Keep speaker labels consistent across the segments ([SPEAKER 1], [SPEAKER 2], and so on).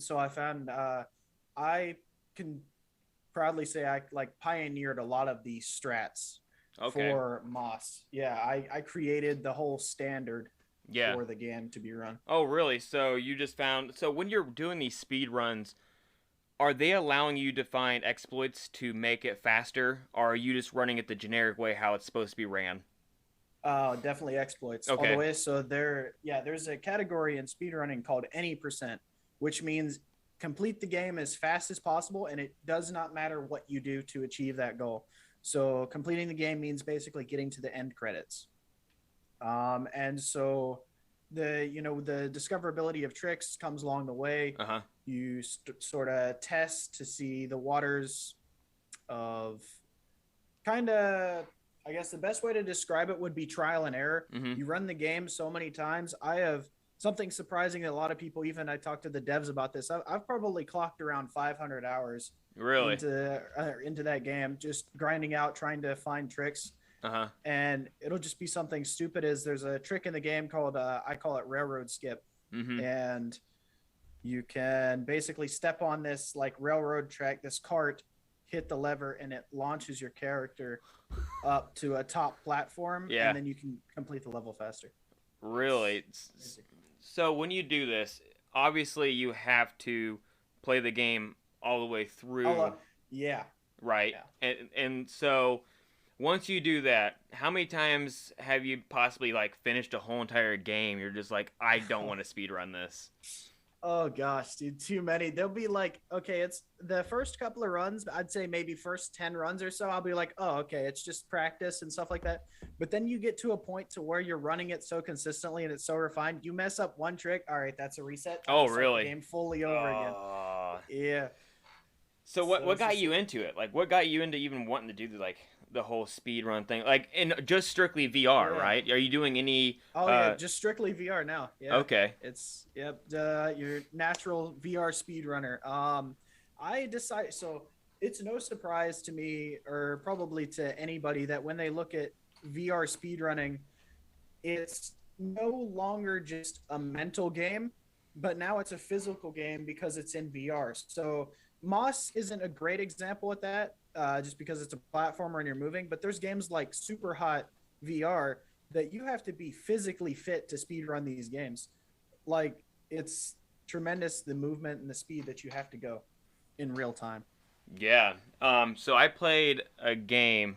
[SPEAKER 1] So I found I can proudly say I like pioneered a lot of these strats
[SPEAKER 2] Okay.
[SPEAKER 1] for Moss. Yeah, I created the whole standard
[SPEAKER 2] Yeah.
[SPEAKER 1] for the game to be run.
[SPEAKER 2] Oh, really? So you just found. So when you're doing these speed runs, are they allowing you to find exploits to make it faster, or are you just running it the generic way how it's supposed to be ran?
[SPEAKER 1] Definitely exploits all the
[SPEAKER 2] Okay.
[SPEAKER 1] way. So there's a category in speedrunning called any percent, which means complete the game as fast as possible, and it does not matter what you do to achieve that goal. So completing the game means basically getting to the end credits. And so the discoverability of tricks comes along the way.
[SPEAKER 2] Uh huh.
[SPEAKER 1] You sort of test to see the waters of kind of, I guess the best way to describe it would be trial and error.
[SPEAKER 2] Mm-hmm.
[SPEAKER 1] You run the game so many times. I have something surprising that a lot of people, even I talked to the devs about this. I've probably clocked around 500 hours
[SPEAKER 2] Really?
[SPEAKER 1] into that game, just grinding out, trying to find tricks.
[SPEAKER 2] Uh huh.
[SPEAKER 1] And it'll just be something stupid as there's a trick in the game called I call it railroad skip,
[SPEAKER 2] Mm-hmm.
[SPEAKER 1] and you can basically step on this like railroad track, this cart, hit the lever, and it launches your character up to a top platform, and
[SPEAKER 2] Yeah.
[SPEAKER 1] then you can complete the level faster.
[SPEAKER 2] Really. So when you do this, obviously you have to play the game all the way
[SPEAKER 1] I'll,
[SPEAKER 2] through,
[SPEAKER 1] yeah,
[SPEAKER 2] right?
[SPEAKER 1] yeah.
[SPEAKER 2] And so once you do that, how many times have you possibly like finished a whole entire game? You're just like, I don't want to speed run this.
[SPEAKER 1] Oh gosh, dude, too many. They'll be like, okay, it's the first couple of runs, I'd say maybe first 10 runs or so, I'll be like, oh, okay, it's just practice and stuff like that. But then you get to a point to where you're running it so consistently and it's so refined. You mess up one trick, all right, that's a reset. Time
[SPEAKER 2] Oh,
[SPEAKER 1] to start the
[SPEAKER 2] really?
[SPEAKER 1] game fully over again.
[SPEAKER 2] Uh,
[SPEAKER 1] Yeah.
[SPEAKER 2] so
[SPEAKER 1] So
[SPEAKER 2] what
[SPEAKER 1] it's
[SPEAKER 2] got
[SPEAKER 1] just
[SPEAKER 2] you into it? Like what got you into even wanting to do the whole speed run thing? Like in just strictly VR,
[SPEAKER 1] yeah.
[SPEAKER 2] right? Are you doing any
[SPEAKER 1] Oh yeah, just strictly VR now. Yeah,
[SPEAKER 2] okay.
[SPEAKER 1] it's yep. Your natural VR speedrunner. I decided so. It's no surprise to me, or probably to anybody, that when they look at VR speedrunning, it's no longer just a mental game, but now it's a physical game because it's in VR. So Moss isn't a great example at that, just because it's a platformer and you're moving. But there's games like Super Hot VR that you have to be physically fit to speed run these games. Like it's tremendous the movement and the speed that you have to go in real time.
[SPEAKER 2] Yeah. So I played a game.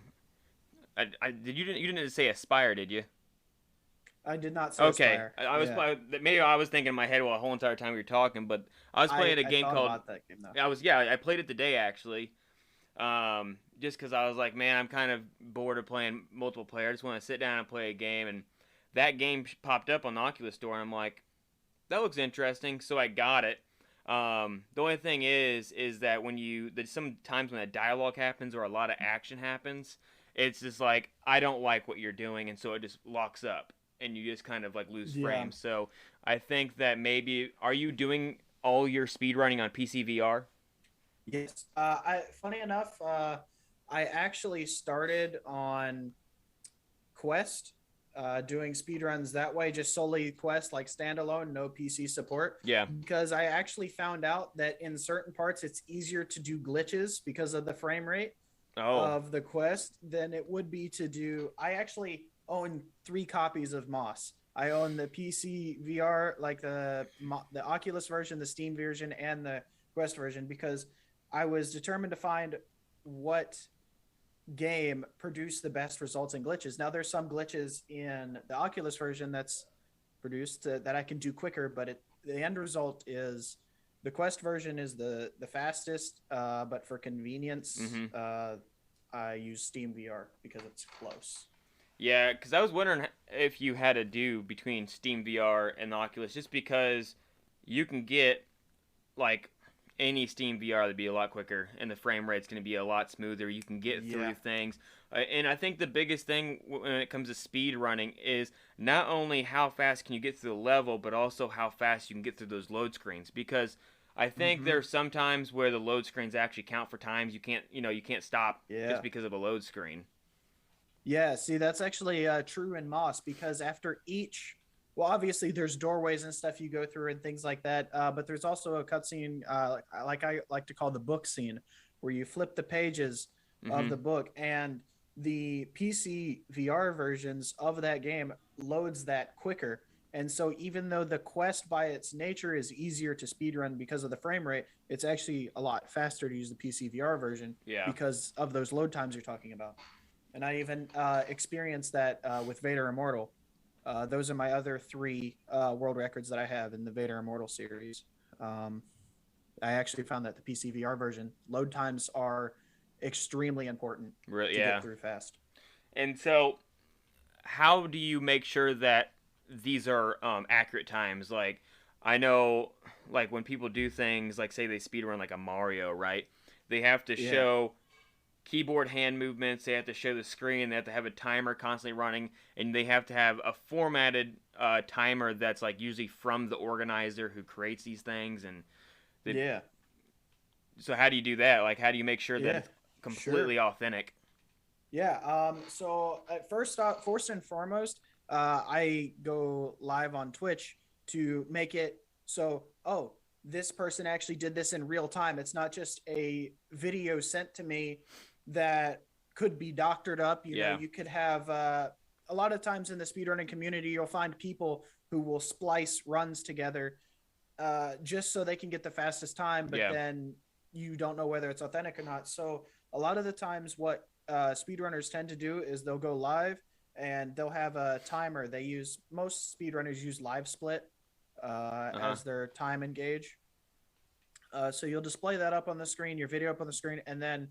[SPEAKER 2] You didn't say Aspire, did you?
[SPEAKER 1] I did not say
[SPEAKER 2] Okay.
[SPEAKER 1] Aspire.
[SPEAKER 2] I was
[SPEAKER 1] Yeah,
[SPEAKER 2] maybe I was thinking in my head while the whole entire time we were talking, but I was playing a
[SPEAKER 1] I
[SPEAKER 2] game
[SPEAKER 1] thought
[SPEAKER 2] called.
[SPEAKER 1] about that game though.
[SPEAKER 2] I played it today actually. Just because I was like, man, I'm kind of bored of playing multiple player. I just want to sit down and play a game, and that game popped up on the Oculus Store, and I'm like, that looks interesting, so I got it. The only thing is that when there's sometimes when a dialogue happens or a lot of action happens, it's just like I don't like what you're doing, and so it just locks up, and you just kind of like lose
[SPEAKER 1] Yeah.
[SPEAKER 2] frames. So I think that maybe are you doing all your speed running on PC VR?
[SPEAKER 1] Yes. I funny enough, I actually started on Quest, doing speedruns that way, just solely Quest, like standalone, no PC support.
[SPEAKER 2] Yeah.
[SPEAKER 1] Because I actually found out that in certain parts it's easier to do glitches because of the frame rate
[SPEAKER 2] Oh.
[SPEAKER 1] of the Quest than it would be to do. I actually own 3 copies of Moss. I own the PC VR, like the Oculus version, the Steam version, and the Quest version, because I was determined to find what game produced the best results in glitches. Now there's some glitches in the Oculus version that's produced that I can do quicker, but the end result is the Quest version is the fastest. But for convenience,
[SPEAKER 2] Mm-hmm.
[SPEAKER 1] I use Steam VR because it's close.
[SPEAKER 2] Yeah, because I was wondering if you had to do between Steam VR and the Oculus, just because you can get like any Steam VR to be a lot quicker, and the frame rate's going to be a lot smoother. You can get
[SPEAKER 1] Yeah.
[SPEAKER 2] through things, and I think the biggest thing when it comes to speed running is not only how fast can you get through the level, but also how fast you can get through those load screens. Because I think
[SPEAKER 1] Mm-hmm.
[SPEAKER 2] there's some times where the load screens actually count for times you can't stop just
[SPEAKER 1] Yeah.
[SPEAKER 2] because of a load screen.
[SPEAKER 1] Yeah. See, that's actually true in Moss, because after each well, obviously there's doorways and stuff you go through and things like that. But there's also a cutscene, like I like to call the book scene, where you flip the pages of
[SPEAKER 2] Mm-hmm.
[SPEAKER 1] the book, and the PC VR versions of that game loads that quicker. And so even though the quest by its nature is easier to speedrun because of the frame rate, it's actually a lot faster to use the PC VR version
[SPEAKER 2] Yeah.
[SPEAKER 1] because of those load times you're talking about. And I even experienced that with Vader Immortal. Those are my other three world records that I have in the Vader Immortal series. Um, I actually found that the PC VR version load times are extremely important
[SPEAKER 2] Really,
[SPEAKER 1] to get
[SPEAKER 2] yeah.
[SPEAKER 1] through fast.
[SPEAKER 2] And so, how do you make sure that these are accurate times? Like, I know, like when people do things like say they speedrun like a Mario, right? They have to
[SPEAKER 1] Yeah,
[SPEAKER 2] show keyboard hand movements. They have to show the screen. They have to have a timer constantly running, and they have to have a formatted timer that's like usually from the organizer who creates these things. And they,
[SPEAKER 1] yeah,
[SPEAKER 2] so, how do you do that? Like, how do you make sure that
[SPEAKER 1] yeah,
[SPEAKER 2] it's
[SPEAKER 1] sure.
[SPEAKER 2] completely authentic?
[SPEAKER 1] Yeah. So at first and foremost, I go live on Twitch to make it so, oh, this person actually did this in real time. It's not just a video sent to me that could be doctored up. You know,
[SPEAKER 2] Yeah,
[SPEAKER 1] you could have a lot of times in the speedrunning community, you'll find people who will splice runs together just so they can get the fastest time, but
[SPEAKER 2] yeah,
[SPEAKER 1] then you don't know whether it's authentic or not. So a lot of the times, what speedrunners tend to do is they'll go live and they'll have a timer. They use most speedrunners use live split
[SPEAKER 2] uh huh,
[SPEAKER 1] as their time and gauge. So you'll display that up on the screen, your video up on the screen, and then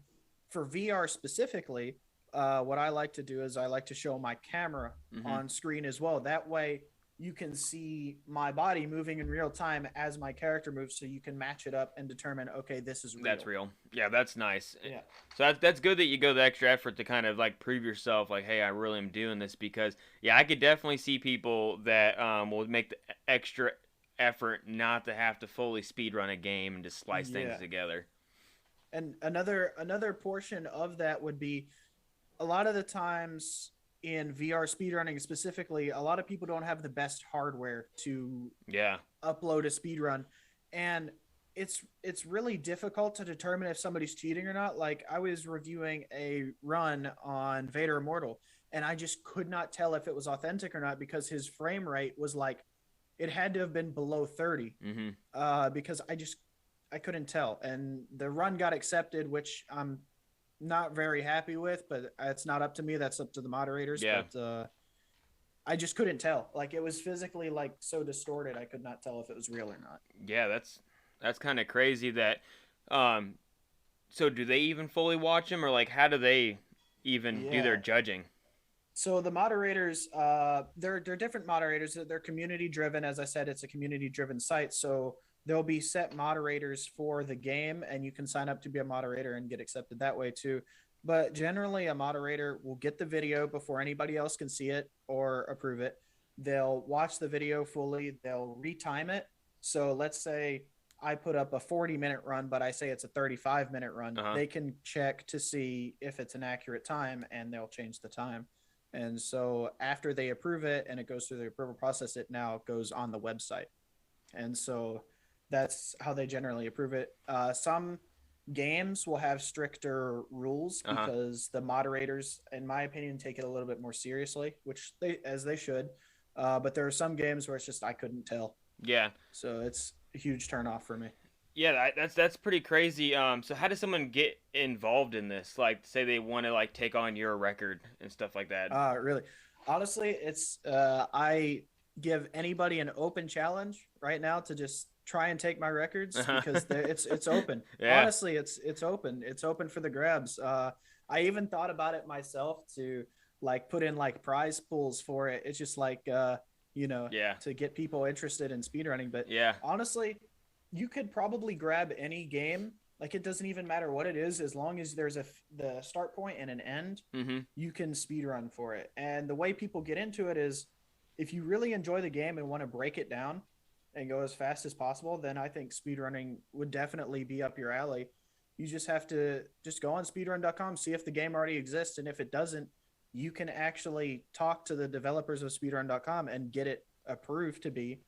[SPEAKER 1] for VR specifically, what I like to do is I like to show my camera
[SPEAKER 2] mm-hmm.
[SPEAKER 1] on screen as well. That way, you can see my body moving in real time as my character moves, so you can match it up and determine, okay, this is
[SPEAKER 2] That's
[SPEAKER 1] real.
[SPEAKER 2] real. Yeah, that's nice.
[SPEAKER 1] Yeah,
[SPEAKER 2] So that's good that you go the extra effort to kind of like prove yourself, like, hey, I really am doing this because yeah, I could definitely see people that will make the extra effort not to have to fully speed run a game and just splice things
[SPEAKER 1] yeah.
[SPEAKER 2] together.
[SPEAKER 1] And another portion of that would be a lot of the times in VR speedrunning specifically, a lot of people don't have the best hardware to
[SPEAKER 2] Yeah.
[SPEAKER 1] upload a speed run, and it's really difficult to determine if somebody's cheating or not. Like I was reviewing a run on Vader Immortal, and I just could not tell if it was authentic or not because his frame rate was like it had to have been below 30
[SPEAKER 2] Mhm.
[SPEAKER 1] because I couldn't tell, and the run got accepted, which I'm not very happy with, but it's not up to me, that's up to the moderators.
[SPEAKER 2] Yeah.
[SPEAKER 1] But I just couldn't tell. Like it was physically like so distorted, I could not tell if it was real or not.
[SPEAKER 2] Yeah, that's kind of crazy that um so do they even fully watch them or like how do they even do their
[SPEAKER 1] Yeah.
[SPEAKER 2] judging?
[SPEAKER 1] So the moderators, they're different moderators. They're community driven. As I said, it's a community driven site. So there'll be set moderators for the game, and you can sign up to be a moderator and get accepted that way too. But generally, a moderator will get the video before anybody else can see it or approve it. They'll watch the video fully. They'll retime it. So let's say I put up a 40-minute run, but I say it's a 35-minute run.
[SPEAKER 2] Uh-huh.
[SPEAKER 1] They can check to see if it's an accurate time, and they'll change the time. And so after they approve it and it goes through the approval process, it now goes on the website. And so that's how they generally approve it. Some games will have stricter rules
[SPEAKER 2] Uh-huh.
[SPEAKER 1] because the moderators, in my opinion, take it a little bit more seriously, which they should. But there are some games where it's just I couldn't tell,
[SPEAKER 2] Yeah.
[SPEAKER 1] so it's a huge turnoff for me.
[SPEAKER 2] Yeah, that's pretty crazy. So how does someone get involved in this? Like, say they want to like take on your record and stuff like that.
[SPEAKER 1] Really, honestly, it's I give anybody an open challenge right now to just try and take my records because it's open.
[SPEAKER 2] Yeah.
[SPEAKER 1] Honestly, it's open. It's open for the grabs. I even thought about it myself to like put in like prize pools for it. It's just like you know,
[SPEAKER 2] Yeah.
[SPEAKER 1] to get people interested in speedrunning. But
[SPEAKER 2] Yeah.
[SPEAKER 1] honestly, you could probably grab any game. Like it doesn't even matter what it is, as long as there's the start point and an end,
[SPEAKER 2] Mhm.
[SPEAKER 1] you can speed run for it. And the way people get into it is if you really enjoy the game and want to break it down and go as fast as possible, then I think speedrunning would definitely be up your alley. You just have to just go on speedrun.com, see if the game already exists, and if it doesn't, you can actually talk to the developers of speedrun.com and get it approved to be,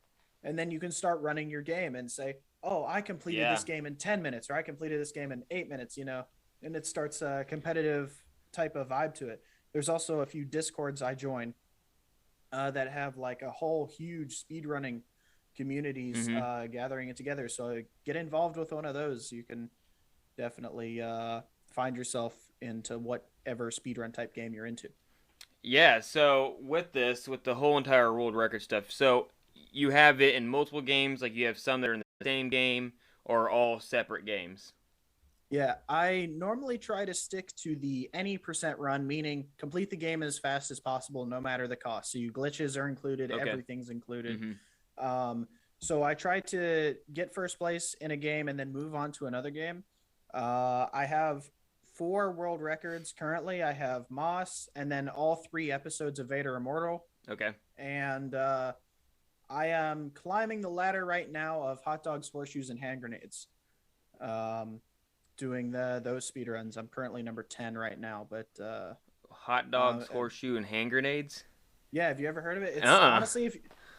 [SPEAKER 1] and then you can start running your game and say, oh, I completed
[SPEAKER 2] Yeah.
[SPEAKER 1] this game in 10 minutes, or I completed this game in 8 minutes, and it starts a competitive type of vibe to it. There's also a few discords I join that have like a whole huge speedrunning communities
[SPEAKER 2] Mm-hmm.
[SPEAKER 1] gathering it together. So get involved with one of those. You can definitely find yourself into whatever speedrun type game you're into.
[SPEAKER 2] Yeah, so with this, with the whole entire world record stuff, so you have it in multiple games, like you have some that are in the same game or all separate games.
[SPEAKER 1] Yeah, I normally try to stick to the any percent run, meaning complete the game as fast as possible, no matter the cost. So you glitches are included,
[SPEAKER 2] Okay.
[SPEAKER 1] everything's included.
[SPEAKER 2] Mm-hmm.
[SPEAKER 1] So I try to get first place in a game and then move on to another game. I have 4 world records currently. I have Moss, and then all 3 episodes of Vader Immortal.
[SPEAKER 2] Okay.
[SPEAKER 1] And I am climbing the ladder right now of hot dogs, horseshoes, and hand grenades. Doing those speed runs. I'm currently number 10 right now, but
[SPEAKER 2] Hot dogs, horseshoe, and hand grenades.
[SPEAKER 1] yeah, have you ever heard of it? It's
[SPEAKER 2] Uh-uh.
[SPEAKER 1] honestly,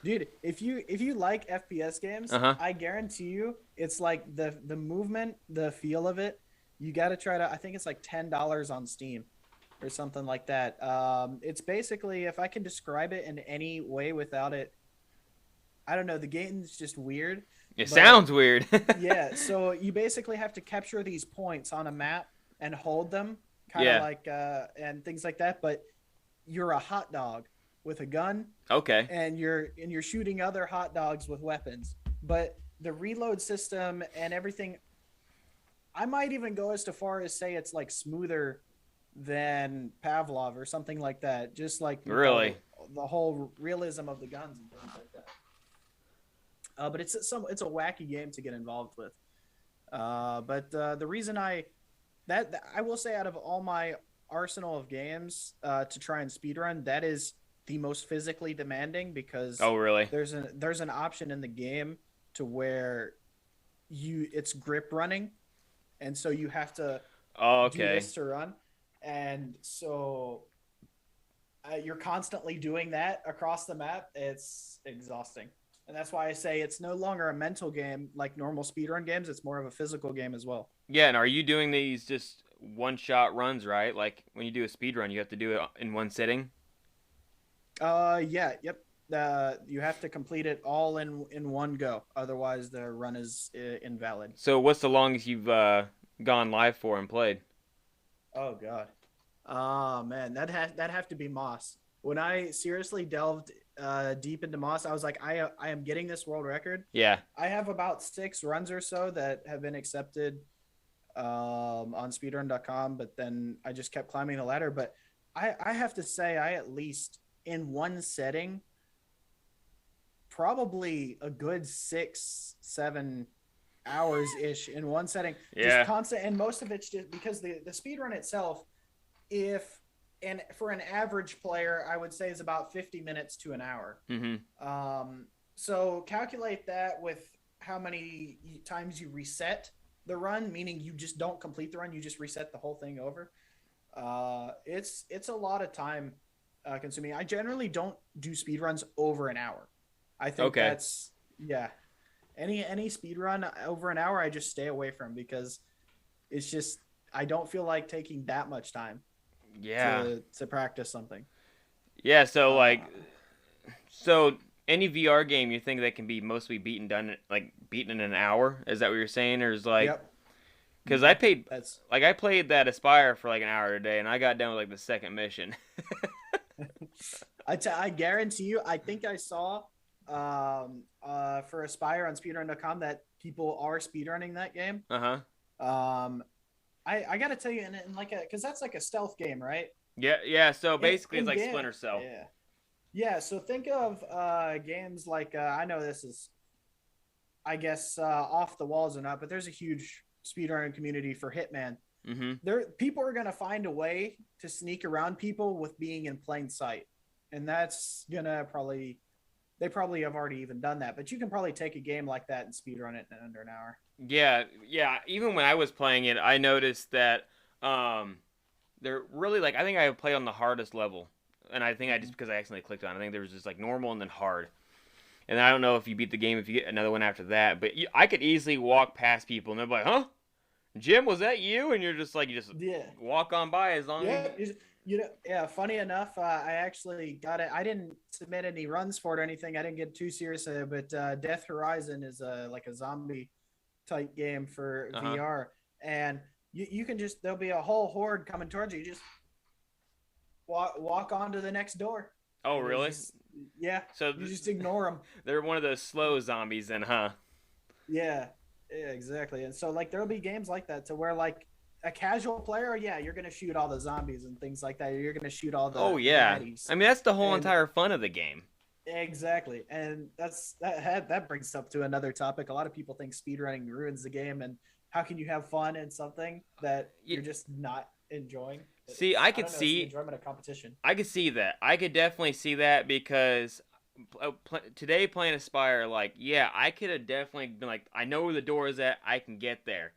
[SPEAKER 1] if you like FPS games,
[SPEAKER 2] Uh-huh.
[SPEAKER 1] I guarantee you, it's like the movement, the feel of it. You got to try to. I think it's like $10 on Steam or something like that. It's basically, if I can describe it in any way without it, I don't know. The game's just weird.
[SPEAKER 2] It
[SPEAKER 1] But
[SPEAKER 2] sounds weird.
[SPEAKER 1] yeah, so you basically have to capture these points on a map and hold them, kind of
[SPEAKER 2] Yeah.
[SPEAKER 1] like and things like that. But you're a hot dog with a gun,
[SPEAKER 2] Okay.
[SPEAKER 1] and you're shooting other hot dogs with weapons. But the reload system and everything, I might even go as far as say it's like smoother than Pavlov or something like that. Just like
[SPEAKER 2] Really?
[SPEAKER 1] the whole realism of the guns and things like that. But it's a wacky game to get involved with. But the reason I will say, out of all my arsenal of games to try and speedrun, that is the most physically demanding, because
[SPEAKER 2] Oh, really?
[SPEAKER 1] there's an option in the game to where it's grip running, and so you have to
[SPEAKER 2] Oh,
[SPEAKER 1] do
[SPEAKER 2] okay.
[SPEAKER 1] this to run, and so you're constantly doing that across the map. It's exhausting. And that's why I say it's no longer a mental game like normal speedrun games. It's more of a physical game as well.
[SPEAKER 2] Yeah, and are you doing these just one-shot runs, right? Like when you do a speed run, you have to do it in one sitting?
[SPEAKER 1] Yeah, yep. You have to complete it all in one go. Otherwise, the run is invalid.
[SPEAKER 2] So what's the longest you've gone live for and played?
[SPEAKER 1] Oh God. Oh man, that have to be Moss. When I seriously delved deep into Moss, I was like, I am getting this world record.
[SPEAKER 2] Yeah.
[SPEAKER 1] I have about 6 runs or so that have been accepted on speedrun.com, but then I just kept climbing the ladder. But I have to say, I at least in one setting, probably a good 6-7 hours ish in one setting.
[SPEAKER 2] Yeah.
[SPEAKER 1] Just constant, and most of it's just because the speedrun itself, and for an average player, I would say is about 50 minutes to an hour.
[SPEAKER 2] Mm-hmm.
[SPEAKER 1] So calculate that with how many times you reset the run, meaning you just don't complete the run, you just reset the whole thing over. It's a lot of time consuming. I generally don't do speed runs over an hour. I think that's any speed run over an hour, I just stay away from, because it's just, I don't feel like taking that much time to practice something.
[SPEAKER 2] Yeah, so so any VR game you think that can be mostly beaten in an hour? Is that what you're saying, or is like?
[SPEAKER 1] Yep.
[SPEAKER 2] Because I played that Aspire for like an hour today, and I got done with like the second mission.
[SPEAKER 1] I guarantee you, I think I saw for Aspire on speedrun.com that people are speedrunning that game. I gotta tell you, and like because that's like a stealth game, right?
[SPEAKER 2] Yeah. So basically, it's like
[SPEAKER 1] game,
[SPEAKER 2] Splinter Cell.
[SPEAKER 1] Yeah. So think of games like I know this is, I guess, off the walls or not, but there's a huge speedrunning community for Hitman.
[SPEAKER 2] Mm-hmm.
[SPEAKER 1] People are gonna find a way to sneak around people with being in plain sight, and that's gonna they probably have already even done that. But you can probably take a game like that and speedrun it in under an hour.
[SPEAKER 2] Yeah. Even when I was playing it, I noticed that they're really like, I think I played on the hardest level, and I think I just, because I accidentally clicked on it, I think there was just like normal and then hard. And I don't know if you beat the game if you get another one after that, but I could easily walk past people and they're like, "Huh, Jim, was that you?" And you're just like, you just
[SPEAKER 1] Yeah.
[SPEAKER 2] walk on by as long as
[SPEAKER 1] Yeah, yeah. Funny enough, I actually got it. I didn't submit any runs for it or anything. I didn't get too serious, but Death Horizon is like a zombie type game for
[SPEAKER 2] uh huh.
[SPEAKER 1] VR, and you can just there'll be a whole horde coming towards you. You just walk on to the next door,
[SPEAKER 2] Oh,
[SPEAKER 1] and it's
[SPEAKER 2] really?
[SPEAKER 1] just yeah,
[SPEAKER 2] So
[SPEAKER 1] you just ignore them.
[SPEAKER 2] they're one of those slow zombies, then, huh?
[SPEAKER 1] Yeah, yeah, exactly. And so like there'll be games like that to where like a casual player, yeah, you're gonna shoot all the zombies and things like that. You're gonna shoot all
[SPEAKER 2] Oh
[SPEAKER 1] the
[SPEAKER 2] yeah.
[SPEAKER 1] baddies.
[SPEAKER 2] I mean, that's the whole
[SPEAKER 1] And
[SPEAKER 2] entire fun of the game.
[SPEAKER 1] exactly. And that brings up to another topic. A lot of people think speedrunning ruins the game, and how can you have fun in something that
[SPEAKER 2] You,
[SPEAKER 1] you're just not enjoying?
[SPEAKER 2] see,
[SPEAKER 1] It's I don't know, it's the enjoyment of competition.
[SPEAKER 2] I could see that. I could definitely see that because today playing Aspire, like, yeah, I could have definitely been like, I know where the door is at, I can get there.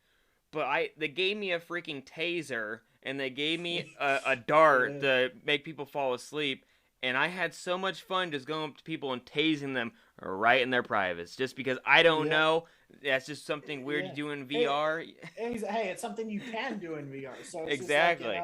[SPEAKER 2] But they gave me a freaking taser and they gave me a dart
[SPEAKER 1] Yeah.
[SPEAKER 2] to make people fall asleep, and I had so much fun just going up to people and tasing them right in their privates, just because I don't
[SPEAKER 1] Yeah.
[SPEAKER 2] know. That's just something weird to
[SPEAKER 1] Yeah.
[SPEAKER 2] do in
[SPEAKER 1] Hey,
[SPEAKER 2] VR.
[SPEAKER 1] hey, it's something you can do in VR. So it's just like,
[SPEAKER 2] Exactly.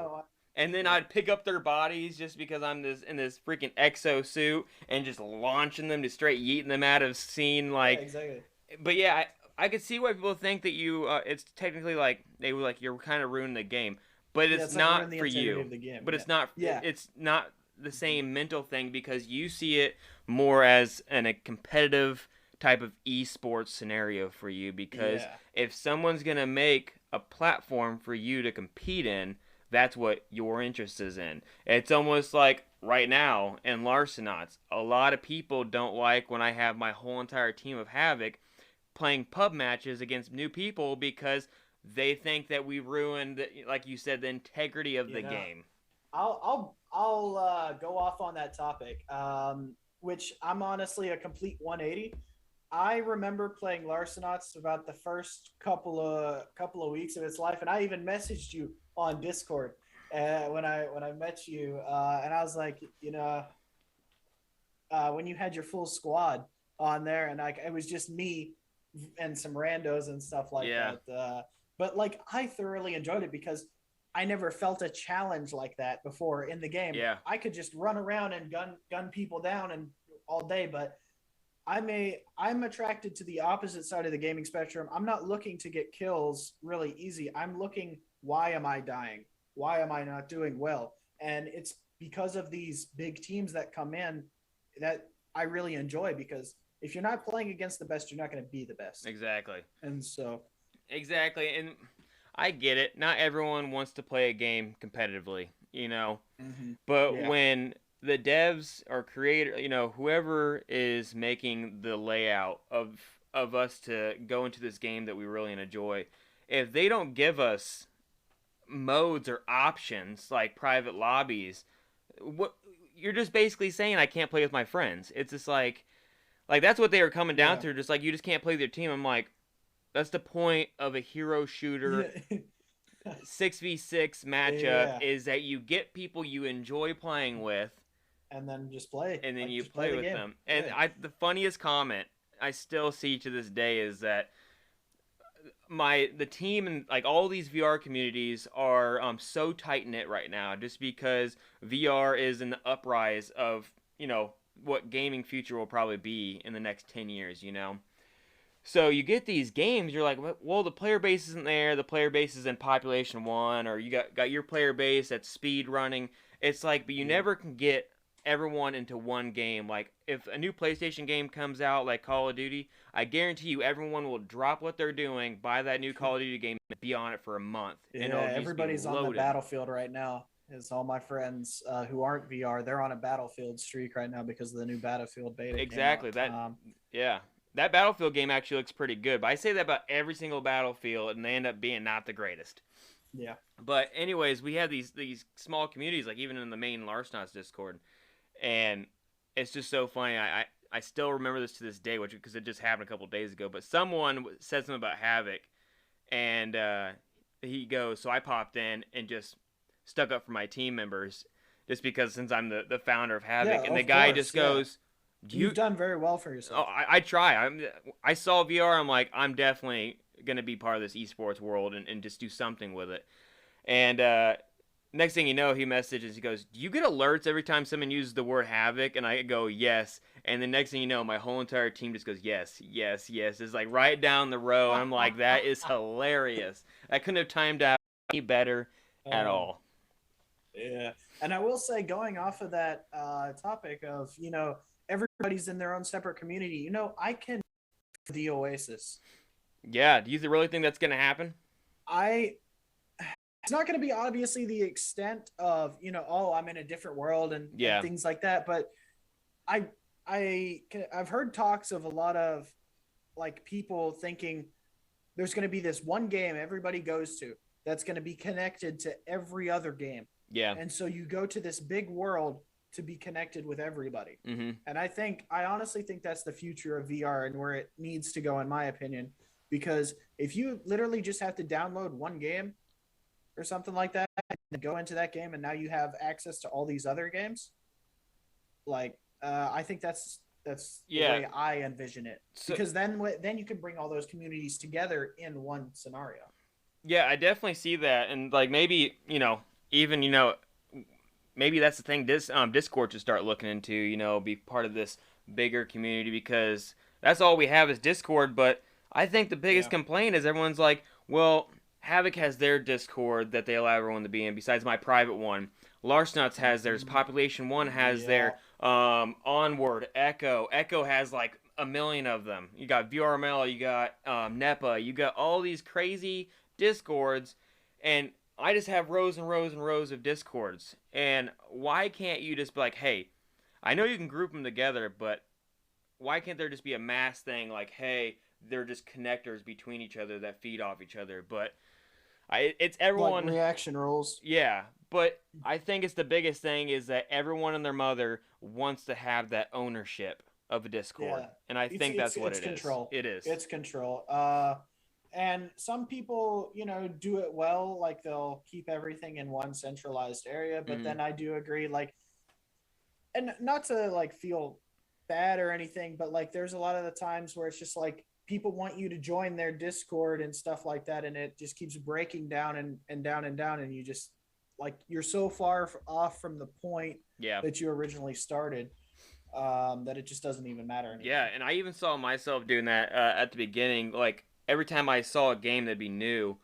[SPEAKER 2] And then
[SPEAKER 1] yeah.
[SPEAKER 2] I'd pick up their bodies just because I'm in this freaking exo suit and just launching them, to straight yeeting them out of scene.
[SPEAKER 1] Yeah,
[SPEAKER 2] Like,
[SPEAKER 1] exactly.
[SPEAKER 2] but yeah, I could see why people think that you it's technically like they were like you're kind of ruining the game, but
[SPEAKER 1] Yeah,
[SPEAKER 2] it's
[SPEAKER 1] it's like ruin
[SPEAKER 2] not
[SPEAKER 1] the
[SPEAKER 2] for
[SPEAKER 1] integrity
[SPEAKER 2] you.
[SPEAKER 1] of the game.
[SPEAKER 2] But
[SPEAKER 1] Yeah.
[SPEAKER 2] it's not
[SPEAKER 1] Yeah.
[SPEAKER 2] it's not the same mental thing because you see it more as a competitive type of esports scenario for you, because
[SPEAKER 1] Yeah.
[SPEAKER 2] if someone's going to make a platform for you to compete in, that's what your interest is in. It's almost like right now in Larcenauts, a lot of people don't like when I have my whole entire team of Havoc playing pub matches against new people because they think that we ruined, like you said, the integrity of
[SPEAKER 1] You
[SPEAKER 2] the
[SPEAKER 1] know,
[SPEAKER 2] game.
[SPEAKER 1] I'll go off on that topic, which I'm honestly a complete 180. I remember playing Larcenauts about the first couple of weeks of its life, and I even messaged you on Discord when I met you, and I was like, when you had your full squad on there, and like it was just me and some randos and stuff like
[SPEAKER 2] Yeah.
[SPEAKER 1] that. But like I thoroughly enjoyed it because I never felt a challenge like that before in the game.
[SPEAKER 2] Yeah.
[SPEAKER 1] I could just run around and gun people down and all day, but I'm attracted to the opposite side of the gaming spectrum. I'm not looking to get kills really easy. I'm looking, why am I dying? Why am I not doing well? And it's because of these big teams that come in that I really enjoy, because if you're not playing against the best, you're not going to be the best.
[SPEAKER 2] Exactly.
[SPEAKER 1] And so
[SPEAKER 2] Exactly. And I get it. Not everyone wants to play a game competitively, you know. But
[SPEAKER 1] yeah,
[SPEAKER 2] when the devs or creator, whoever is making the layout of us to go into this game that we really enjoy, if they don't give us modes or options like private lobbies, what you're just basically saying I can't play with my friends. It's just like that's what they were coming down
[SPEAKER 1] yeah,
[SPEAKER 2] to, just like you just can't play with your team. I'm like, that's the point of a hero shooter
[SPEAKER 1] yeah,
[SPEAKER 2] 6v6 matchup,
[SPEAKER 1] yeah.
[SPEAKER 2] is that you get people you enjoy playing with
[SPEAKER 1] And then just play,
[SPEAKER 2] and then
[SPEAKER 1] like
[SPEAKER 2] you
[SPEAKER 1] just play
[SPEAKER 2] play
[SPEAKER 1] the
[SPEAKER 2] with
[SPEAKER 1] game.
[SPEAKER 2] them. And
[SPEAKER 1] Yeah,
[SPEAKER 2] the funniest comment I still see to this day is that the team and like all these VR communities are so tight knit right now, just because VR is in the uprise of what gaming future will probably be in the next 10 years. So you get these games, you're like, well, the player base isn't there. The player base is in population 1, or you got your player base that's speed running. It's like, but you
[SPEAKER 1] yeah.
[SPEAKER 2] never can get everyone into one game. Like if a new PlayStation game comes out, like Call of Duty, I guarantee you everyone will drop what they're doing, buy that new Call of Duty game, and be on it for a month, and it'll
[SPEAKER 1] Yeah,
[SPEAKER 2] just be
[SPEAKER 1] everybody's on the
[SPEAKER 2] loaded.
[SPEAKER 1] battlefield right now. Is all my friends who aren't VR, they're on a Battlefield streak right now because of the new Battlefield beta came out.
[SPEAKER 2] Exactly. Yeah. That Battlefield game actually looks pretty good, but I say that about every single Battlefield, and they end up being not the greatest.
[SPEAKER 1] Yeah,
[SPEAKER 2] But anyways, we have these small communities, like even in the main Larsenauts Discord, and it's just so funny. I still remember this to this day, which because it just happened a couple days ago. But someone said something about Havoc, and he goes, so I popped in and just stuck up for my team members, just because since I'm the founder of Havoc,
[SPEAKER 1] yeah,
[SPEAKER 2] and the
[SPEAKER 1] of
[SPEAKER 2] guy
[SPEAKER 1] course,
[SPEAKER 2] just
[SPEAKER 1] yeah.
[SPEAKER 2] goes, Do you?
[SPEAKER 1] You've done very well for
[SPEAKER 2] Oh,
[SPEAKER 1] yourself.
[SPEAKER 2] I try. I saw VR. I'm like, I'm definitely gonna be part of this esports world and just do something with it. And next thing you know, he messages. He goes, "Do you get alerts every time someone uses the word havoc?" And I go, "Yes." And the next thing you know, my whole entire team just goes, "Yes, yes, yes." It's like right down the row. I'm like, that is hilarious. I couldn't have timed out any better at
[SPEAKER 1] um,
[SPEAKER 2] all.
[SPEAKER 1] yeah, and I will say, going off of that topic of everybody's in their own separate community. I can the Oasis.
[SPEAKER 2] Yeah. Do you really think that's gonna happen?
[SPEAKER 1] I It's not going to be obviously the extent of oh, I'm in a different world and
[SPEAKER 2] Yeah.
[SPEAKER 1] things like that, but I I've heard talks of a lot of like people thinking there's going to be this one game everybody goes to that's going to be connected to every other game.
[SPEAKER 2] Yeah.
[SPEAKER 1] And so you go to this big world to be connected with everybody.
[SPEAKER 2] Mm-hmm.
[SPEAKER 1] And I honestly think that's the future of VR and where it needs to go, in my opinion. Because if you literally just have to download one game or something like that and go into that game and now you have access to all these other games, like I think that's the
[SPEAKER 2] Yeah.
[SPEAKER 1] way I envision it,
[SPEAKER 2] So
[SPEAKER 1] because then you can bring all those communities together in one scenario.
[SPEAKER 2] yeah, I definitely see that, and like maybe even maybe that's the thing Discord should start looking into, be part of this bigger community because that's all we have is Discord. But I think the biggest
[SPEAKER 1] Yeah.
[SPEAKER 2] complaint is everyone's like, well, Havoc has their Discord that they allow everyone to be in, besides my private one. Larsenuts has theirs.
[SPEAKER 1] Mhm.
[SPEAKER 2] Population One has
[SPEAKER 1] Yeah.
[SPEAKER 2] their. Onward, Echo. Echo has like a million of them. You got VRML, you got NEPA, you got all these crazy Discords, and I just have rows and rows and rows of Discords. And why can't you just be like, hey, I know you can group them together, but why can't there just be a mass thing like, hey, they're just connectors between each other that feed off each other? But it's
[SPEAKER 1] Like
[SPEAKER 2] everyone,
[SPEAKER 1] reaction rules.
[SPEAKER 2] yeah. But I think it's the biggest thing is that everyone and their mother wants to have that ownership of a Discord,
[SPEAKER 1] Yeah.
[SPEAKER 2] and I
[SPEAKER 1] It's
[SPEAKER 2] think
[SPEAKER 1] it's
[SPEAKER 2] that's what
[SPEAKER 1] it's
[SPEAKER 2] it is.
[SPEAKER 1] control.
[SPEAKER 2] It is.
[SPEAKER 1] It's control. And some people, do it well, like they'll keep everything in one centralized area, but
[SPEAKER 2] Mm-hmm.
[SPEAKER 1] then I do agree, like, and not to like feel bad or anything, but like there's a lot of the times where it's just like people want you to join their Discord and stuff like that, and it just keeps breaking down and down and down, and you just like you're so far off from the point
[SPEAKER 2] Yeah.
[SPEAKER 1] that you originally started, that it just doesn't even matter
[SPEAKER 2] Yeah,
[SPEAKER 1] anymore.
[SPEAKER 2] and I even saw myself doing that at the beginning. Like every time I saw a game that'd be new,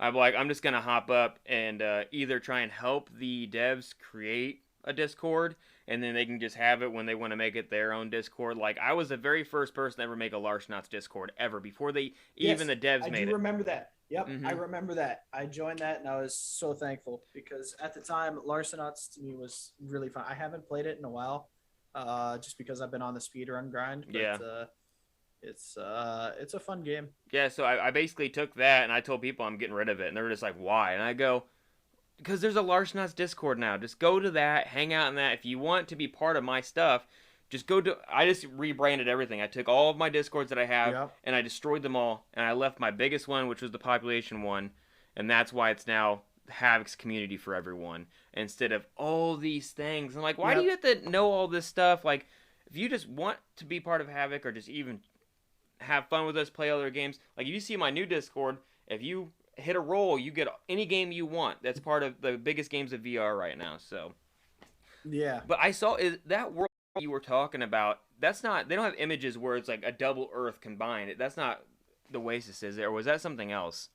[SPEAKER 2] I'm like, I'm just gonna hop up and either try and help the devs create a Discord, and then they can just have it when they want to make it their own Discord. Like I was the very first person to ever make a Larsenauts Discord ever before they even
[SPEAKER 1] Yes,
[SPEAKER 2] the devs
[SPEAKER 1] I
[SPEAKER 2] made
[SPEAKER 1] do
[SPEAKER 2] it.
[SPEAKER 1] remember that. Yep, I
[SPEAKER 2] Mm-hmm.
[SPEAKER 1] remember that. I joined that and I was so thankful because at the time, Larsenauts to me was really fun. I haven't played it in a while, just because I've been on the speedrun grind, but
[SPEAKER 2] Yeah.
[SPEAKER 1] it's a fun game.
[SPEAKER 2] Yeah, so I basically took that and I told people I'm getting rid of it, and they were just like, "Why?" And I go, "Because there's a Larsenauts Discord now. Just go to that, hang out in that. If you want to be part of my stuff, just go to." I just rebranded everything. I took all of my Discords that I have
[SPEAKER 1] Yep.
[SPEAKER 2] and I destroyed them all, and I left my biggest one, which was the population one, and that's why it's now Havoc's community for everyone instead of all these things. I'm like, why do you
[SPEAKER 1] Yep.
[SPEAKER 2] have to know all this stuff? Like, if you just want to be part of Havoc or just even have fun with us, play other games. Like if you see my new Discord, if you hit a roll, you get any game you want. That's part of the biggest games of VR right now. So,
[SPEAKER 1] Yeah.
[SPEAKER 2] but I saw is that world you were talking about. That's not. They don't have images where it's like a double Earth combined. That's not the Oasis, is it? Or was that something else?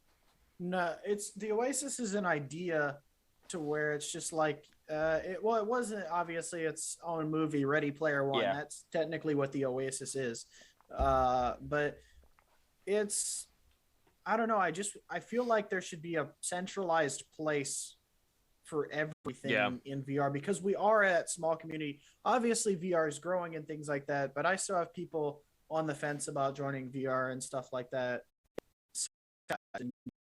[SPEAKER 1] No, it's the Oasis is an idea to where it's just like it wasn't obviously its own movie, Ready Player One.
[SPEAKER 2] Yeah.
[SPEAKER 1] That's technically what the Oasis is. But it's I don't know. I feel like there should be a centralized place for
[SPEAKER 2] Yeah.
[SPEAKER 1] everything in VR because we are at small community. Obviously, VR is growing and things like that, but I still have people on the fence about joining VR and stuff like that.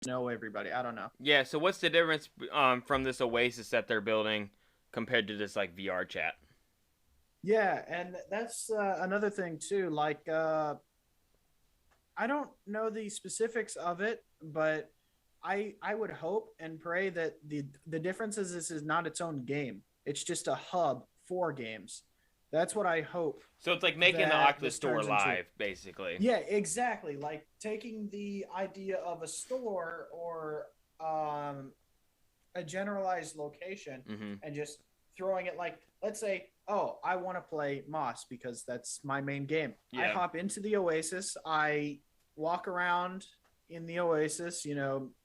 [SPEAKER 1] Know everybody. I don't know.
[SPEAKER 2] Yeah. So what's the difference from this Oasis that they're building compared to this like VR chat?
[SPEAKER 1] Yeah, and that's another thing too. Like, I don't know the specifics of it, but I would hope and pray that the difference is this is not its own game. It's just a hub for games. That's what I hope
[SPEAKER 2] So it's like making the
[SPEAKER 1] that
[SPEAKER 2] Oculus
[SPEAKER 1] this
[SPEAKER 2] Store
[SPEAKER 1] turns into.
[SPEAKER 2] live, basically.
[SPEAKER 1] Yeah, exactly. Like taking the idea of a store or um, a generalized location
[SPEAKER 2] Mm-hmm.
[SPEAKER 1] and just throwing it like, let's say, oh, I want to play Moss because that's my main game. I
[SPEAKER 2] Yeah.
[SPEAKER 1] hop into the Oasis, I walk around in the Oasis,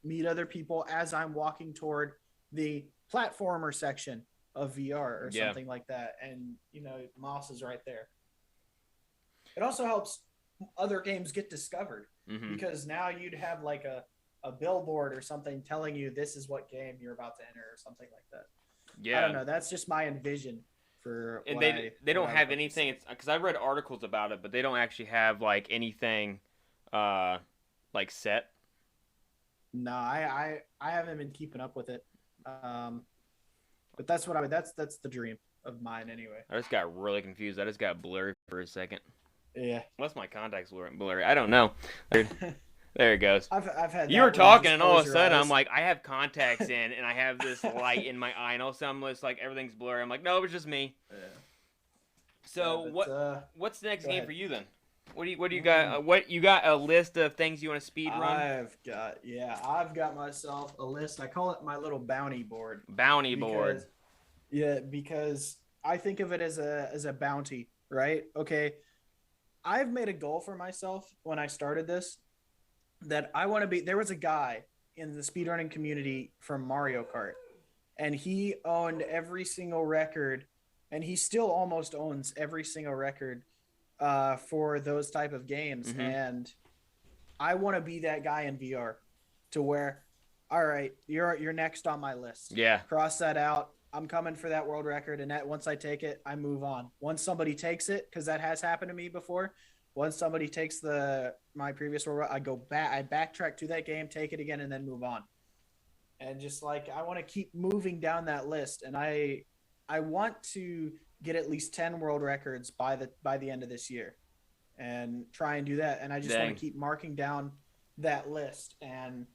[SPEAKER 1] meet other people as I'm walking toward the platformer section of VR or
[SPEAKER 2] Yeah.
[SPEAKER 1] something like that. And, Moss is right there. It also helps other games get discovered
[SPEAKER 2] Mm-hmm.
[SPEAKER 1] because now you'd have like a billboard or something telling you this is what game you're about to enter or something like that. I don't
[SPEAKER 2] Yeah.
[SPEAKER 1] know. That's just my envision for
[SPEAKER 2] And
[SPEAKER 1] what
[SPEAKER 2] they
[SPEAKER 1] what
[SPEAKER 2] don't
[SPEAKER 1] I would
[SPEAKER 2] have
[SPEAKER 1] hope to
[SPEAKER 2] anything.
[SPEAKER 1] see.
[SPEAKER 2] It's because I've read articles about it, but they don't actually have like anything, uh, like set.
[SPEAKER 1] No, I haven't been keeping up with it. Um, but that's what I would. That's the dream of mine anyway.
[SPEAKER 2] I just got really confused. I just got blurry for a second.
[SPEAKER 1] Yeah.
[SPEAKER 2] Unless my contacts weren't blurry. I don't know. There it goes.
[SPEAKER 1] I've had
[SPEAKER 2] You were
[SPEAKER 1] that where you
[SPEAKER 2] talking,
[SPEAKER 1] just
[SPEAKER 2] and all of
[SPEAKER 1] close
[SPEAKER 2] a
[SPEAKER 1] your
[SPEAKER 2] sudden, I'm
[SPEAKER 1] eyes.
[SPEAKER 2] like, I have contacts in, and I have this light in my eye, and all of a sudden, I'm just like, everything's blurry. I'm like, no, it's just me.
[SPEAKER 1] Yeah. Yeah,
[SPEAKER 2] So
[SPEAKER 1] but
[SPEAKER 2] what's the next
[SPEAKER 1] go
[SPEAKER 2] game
[SPEAKER 1] ahead.
[SPEAKER 2] for you then? What do you got?
[SPEAKER 1] Mm.
[SPEAKER 2] What you got a list of things you want to speed run?
[SPEAKER 1] I've got myself a list. I call it my little bounty board
[SPEAKER 2] Bounty board.
[SPEAKER 1] because because I think of it as a bounty, right? Okay, I've made a goal for myself when I started this that I want to be. There was a guy in the speedrunning community from Mario Kart, and he owned every single record, and he still almost owns every single record for those type of games.
[SPEAKER 2] Mm-hmm.
[SPEAKER 1] And I want to be that guy in VR to where, all right, you're next on my list.
[SPEAKER 2] Yeah.
[SPEAKER 1] Cross that out. I'm coming for that world record, and that once I take it, I move on. Once somebody takes it, because that has happened to me before. Once somebody takes my previous world, I go back, I backtrack to that game, take it again, and then move on. And just like I want to keep moving down that list, and I want to get at least 10 world records by the end of this year and try and do that. And I just want
[SPEAKER 2] Dang.
[SPEAKER 1] to keep marking down that list. And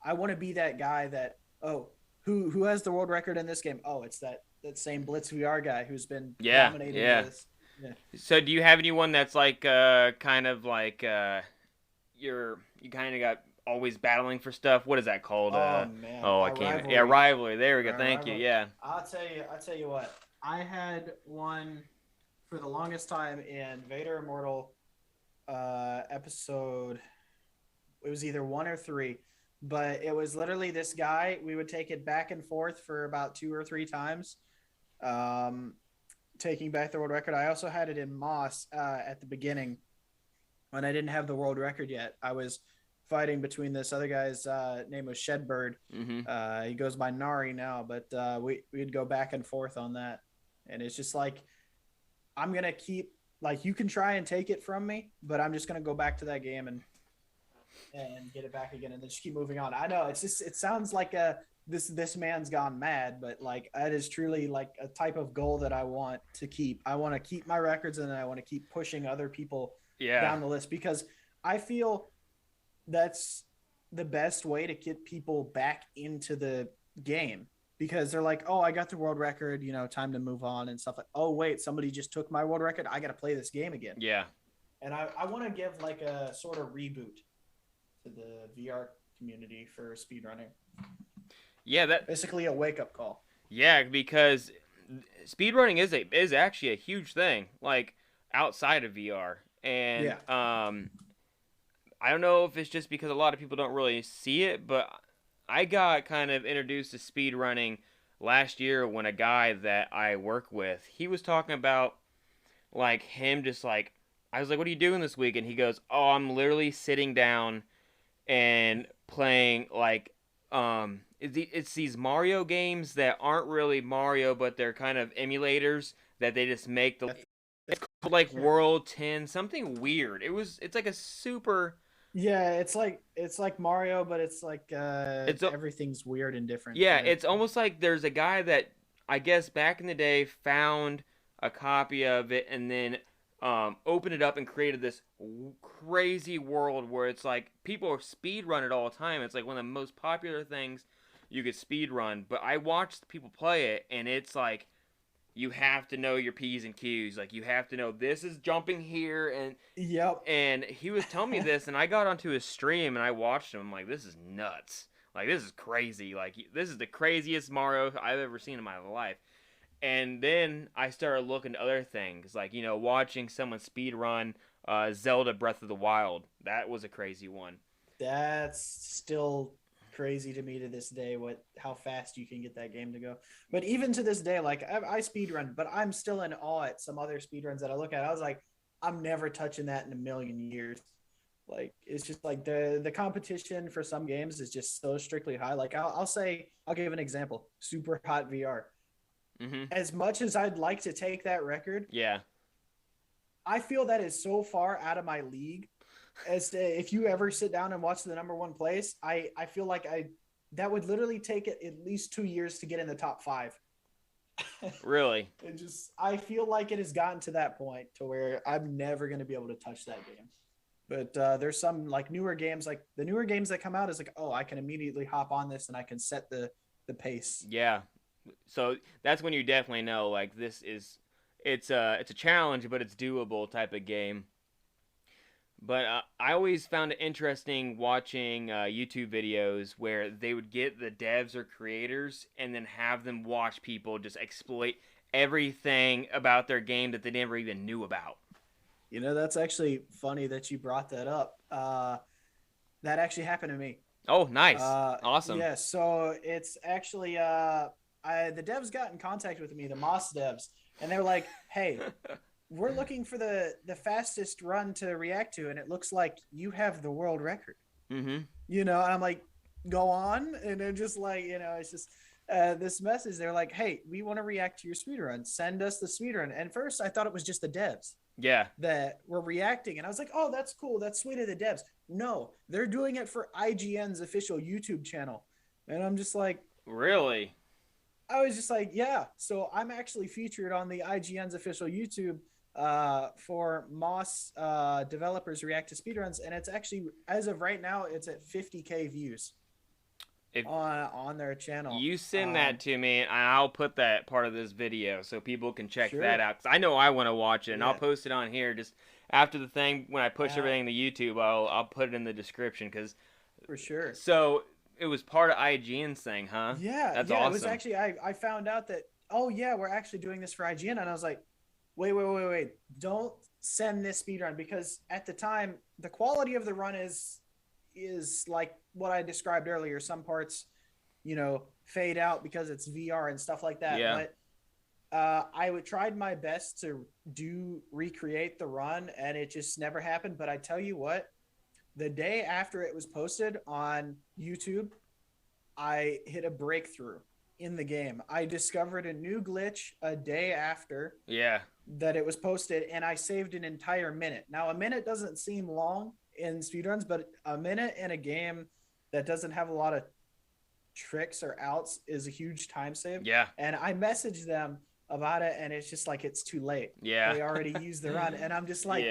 [SPEAKER 1] I want to be that guy that, oh, who has the world record in this game? Oh, it's that same BlitzVR guy who's been
[SPEAKER 2] Yeah.
[SPEAKER 1] dominating
[SPEAKER 2] Yeah.
[SPEAKER 1] this. Yeah.
[SPEAKER 2] So do you have anyone that's like kind of like you kind of got always battling for stuff? What is that called?
[SPEAKER 1] Oh man.
[SPEAKER 2] Oh, I
[SPEAKER 1] Our
[SPEAKER 2] can't.
[SPEAKER 1] rivalry.
[SPEAKER 2] Yeah, rivalry. There we go.
[SPEAKER 1] Our
[SPEAKER 2] Thank you.
[SPEAKER 1] rivalry.
[SPEAKER 2] Yeah.
[SPEAKER 1] I'll tell you what. I had one for the longest time in Vader Immortal episode. It was either 1 or 3, but it was literally this guy. We would take it back and forth for about 2 or 3 times, taking back the world record. I also had it in Moss at the beginning when I didn't have the world record yet. I was fighting between this other guy's name was Shedbird.
[SPEAKER 2] Mm-hmm.
[SPEAKER 1] He goes by Nari now, but we'd go back and forth on that, and it's just like I'm gonna keep like you can try and take it from me, but I'm just gonna go back to that game and get it back again, and then just keep moving on. I know it sounds like this man's gone mad, but like that is truly like a type of goal that I want to keep. I want to keep my records, and then I want to keep pushing other people down the list because I feel that's the best way to get people back into the game because they're like, oh, I got the world record, time to move on and stuff like, oh, wait, somebody just took my world record. I got to play this game again.
[SPEAKER 2] Yeah.
[SPEAKER 1] And I want to give like a sort of reboot to the VR community for speedrunning.
[SPEAKER 2] Yeah, that
[SPEAKER 1] basically a wake up call.
[SPEAKER 2] Yeah, because speedrunning is actually a huge thing, like outside of VR. And I don't know if it's just because a lot of people don't really see it, but I got kind of introduced to speedrunning last year when a guy that I work with, he was talking about like him just like I was like, "What are you doing this week?" And he goes, "Oh, I'm literally sitting down and playing like it's these Mario games that aren't really Mario, but they're kind of emulators that they just make it's called like World 10, something weird. It's like a super
[SPEAKER 1] it's like Mario, but it's like everything's weird and different.
[SPEAKER 2] Yeah, it's almost like there's a guy that I guess back in the day found a copy of it and then opened it up and created this crazy world where it's like people speed run it all the time. It's like one of the most popular things you could speed run. But I watched people play it, and it's like you have to know your P's and Q's. Like you have to know this is jumping here,
[SPEAKER 1] Yep.
[SPEAKER 2] and he was telling me this, and I got onto his stream and I watched him. I'm like, this is nuts. Like this is crazy. Like this is the craziest Mario I've ever seen in my life. And then I started looking at other things, like watching someone speed run Zelda Breath of the Wild. That was a crazy one.
[SPEAKER 1] That's still crazy to me to this day, how fast you can get that game to go. But even to this day, like I speed run, but I'm still in awe at some other speed runs that I look at. I was like, I'm never touching that in a million years. Like it's just like the competition for some games is just so strictly high. Like I'll give an example. Super Hot VR.
[SPEAKER 2] Mm-hmm.
[SPEAKER 1] As much as I'd like to take that record,
[SPEAKER 2] Yeah.
[SPEAKER 1] I feel that is so far out of my league. As to, if you ever sit down and watch the number one place, I feel like that would literally take it at least 2 years to get in the top 5.
[SPEAKER 2] Really?
[SPEAKER 1] I feel like it has gotten to that point to where I'm never going to be able to touch that game. But there's some like newer games, like the newer games that come out is like, oh, I can immediately hop on this and I can set the pace.
[SPEAKER 2] Yeah. So that's when you definitely know like it's a challenge, but it's doable type of game. But I always found it interesting watching YouTube videos where they would get the devs or creators and then have them watch people just exploit everything about their game that they never even knew about.
[SPEAKER 1] That's actually funny that you brought that up. That actually happened to me.
[SPEAKER 2] Oh, nice. Awesome.
[SPEAKER 1] Yeah, so it's actually the devs got in contact with me, the Moss devs, and they're like, hey, we're looking for the fastest run to react to, and it looks like you have the world record.
[SPEAKER 2] Mm-hmm.
[SPEAKER 1] And I'm like, go on. And they're just like, it's just this message. They're like, hey, we want to react to your speedrun. Send us the speedrun. And first I thought it was just the devs.
[SPEAKER 2] Yeah.
[SPEAKER 1] That were reacting. And I was like, oh, that's cool. That's sweet of the devs. No, they're doing it for IGN's official YouTube channel. And I'm just like,
[SPEAKER 2] really?
[SPEAKER 1] I was just like, yeah. So I'm actually featured on the IGN's official YouTube for Moss developers react to speedruns, and it's actually, as of right now, it's at 50K views on their channel.
[SPEAKER 2] You send that to me, and I'll put that part of this video so people can check
[SPEAKER 1] Sure.
[SPEAKER 2] that out. Because I know I want to watch it, and
[SPEAKER 1] Yeah.
[SPEAKER 2] I'll post it on here just after the thing. When I push everything to YouTube, I'll put it in the description. Cause,
[SPEAKER 1] for sure.
[SPEAKER 2] So it was part of IGN's thing, huh?
[SPEAKER 1] Yeah.
[SPEAKER 2] That's
[SPEAKER 1] awesome.
[SPEAKER 2] awesome.
[SPEAKER 1] It was actually, I found out that, oh, yeah, we're actually doing this for IGN. And I was like, wait. Don't send this speedrun, because at the time, the quality of the run is like what I described earlier. Some parts, fade out because it's VR and stuff like that.
[SPEAKER 2] Yeah.
[SPEAKER 1] But I tried my best to recreate the run, and it just never happened. But I tell you what, the day after it was posted on YouTube, I hit a breakthrough in the game. I discovered a new glitch a day after that it was posted, and I saved an entire minute. Now, a minute doesn't seem long in speedruns, but a minute in a game that doesn't have a lot of tricks or outs is a huge time save.
[SPEAKER 2] Yeah.
[SPEAKER 1] And I messaged them about it, and it's just like, it's too late.
[SPEAKER 2] Yeah.
[SPEAKER 1] They already used the run, and I'm just like,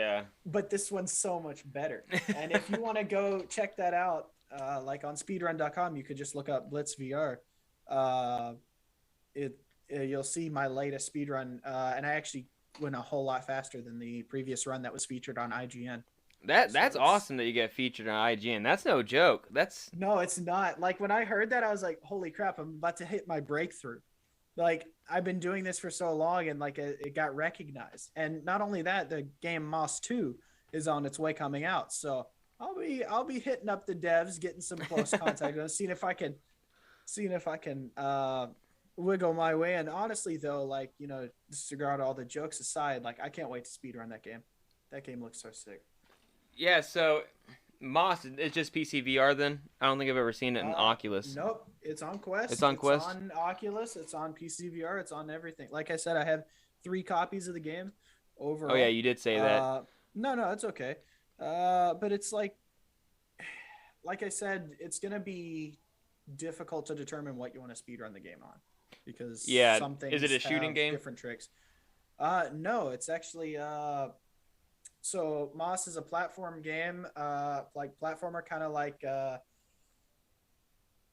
[SPEAKER 1] but this one's so much better. And if you want to go check that out, like on speedrun.com, you could just look up BlitzVR. You'll see my latest speedrun, and I actually went a whole lot faster than the previous run that was featured on IGN.
[SPEAKER 2] That's awesome that you get featured on IGN. That's no joke.
[SPEAKER 1] No, it's not. Like when I heard that, I was like, holy crap, I'm about to hit my breakthrough. Like I've been doing this for so long, and like it got recognized. And not only that, the game Moss 2 is on its way coming out. So I'll be hitting up the devs, getting some close contact, and seeing if I can wiggle my way. And honestly though, like, disregard all the jokes aside, like I can't wait to speedrun that game. That game looks so sick.
[SPEAKER 2] Yeah, so Moss, it's just PC VR then? I don't think I've ever seen it in Oculus.
[SPEAKER 1] Nope, it's on Quest.
[SPEAKER 2] It's on Quest?
[SPEAKER 1] It's on Oculus. It's on PC VR. It's on everything. Like I said, I have 3 copies of the game overall.
[SPEAKER 2] Oh yeah, you did say that.
[SPEAKER 1] No, it's okay. But it's like I said, it's going to be difficult to determine what you want to speedrun the game on, because some things
[SPEAKER 2] is it a shooting game?
[SPEAKER 1] Different tricks. No, it's actually so Moss is a platform game, like platformer, kind of like I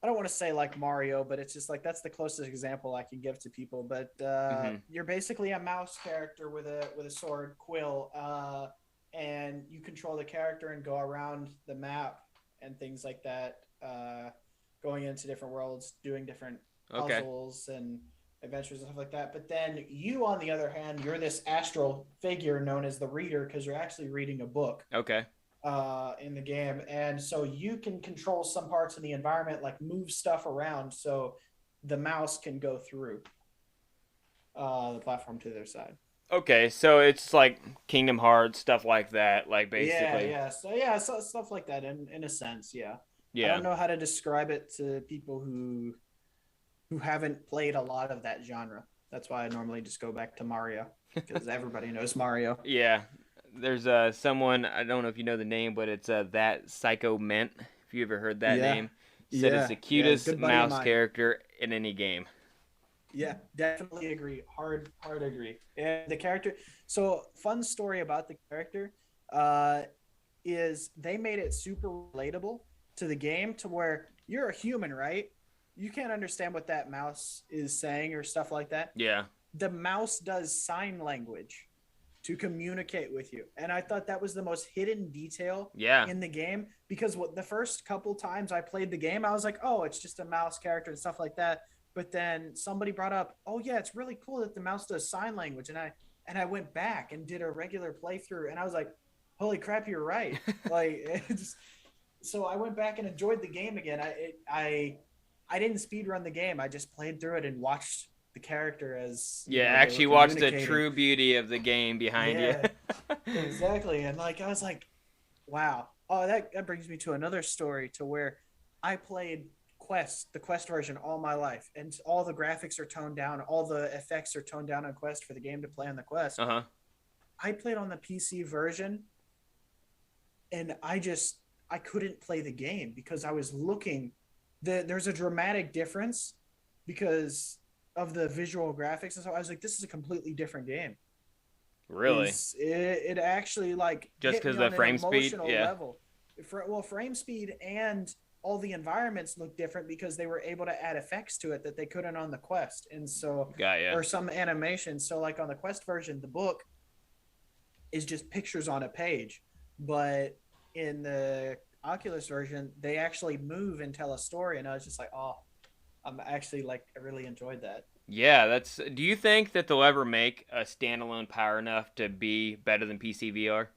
[SPEAKER 1] don't want to say like Mario, but it's just like that's the closest example I can give to people. But you're basically a mouse character with a sword, quill, and you control the character and go around the map and things like that, going into different worlds, doing different puzzles and adventures and stuff like that. But then you, on the other hand, you're this astral figure known as the reader because you're actually reading a book.
[SPEAKER 2] Okay.
[SPEAKER 1] In the game, and so you can control some parts of the environment, like move stuff around, so the mouse can go through the platform to their side.
[SPEAKER 2] Okay, so it's like Kingdom Hearts stuff like that, like basically.
[SPEAKER 1] So stuff like that in a sense. Yeah. I
[SPEAKER 2] Yeah.
[SPEAKER 1] don't know how to describe it to people who haven't played a lot of that genre. That's why I normally just go back to Mario because everybody knows Mario.
[SPEAKER 2] Yeah. There's someone, I don't know if you know the name, but it's that Psycho Mint. If you ever heard that name, said it's the cutest mouse character in any game.
[SPEAKER 1] Yeah, definitely agree. Hard agree. And the character. So, fun story about the character is they made it super relatable to the game, to where you're a human, right? You can't understand what that mouse is saying or stuff like that.
[SPEAKER 2] Yeah.
[SPEAKER 1] The mouse does sign language to communicate with you, and I thought that was the most hidden detail in the game, because the first couple times I played the game, I was like, oh, it's just a mouse character and stuff like that. But then somebody brought up, oh yeah, it's really cool that the mouse does sign language, and I went back and did a regular playthrough, and I was like, holy crap, you're right. So I went back and enjoyed the game again. I didn't speedrun the game. I just played through it and watched the character as
[SPEAKER 2] actually watch the true beauty of the game behind you.
[SPEAKER 1] Exactly. And like I was like, wow. Oh, that brings me to another story, to where I played the Quest version all my life, and all the graphics are toned down, all the effects are toned down on Quest for the game to play on the Quest. I played on the PC version, and I couldn't play the game because I was looking. There's a dramatic difference because of the visual graphics, and so I was like, this is a completely different game.
[SPEAKER 2] Really?
[SPEAKER 1] It actually like
[SPEAKER 2] just because the frame speed,
[SPEAKER 1] level. Frame speed and all the environments look different because they were able to add effects to it that they couldn't on the Quest, and so or some animation. So like on the Quest version, the book is just pictures on a page, but in the Oculus version, they actually move and tell a story, and I was just like, oh. I'm actually like, I really enjoyed that.
[SPEAKER 2] Yeah, do you think that they'll ever make a standalone power enough to be better than PC VR?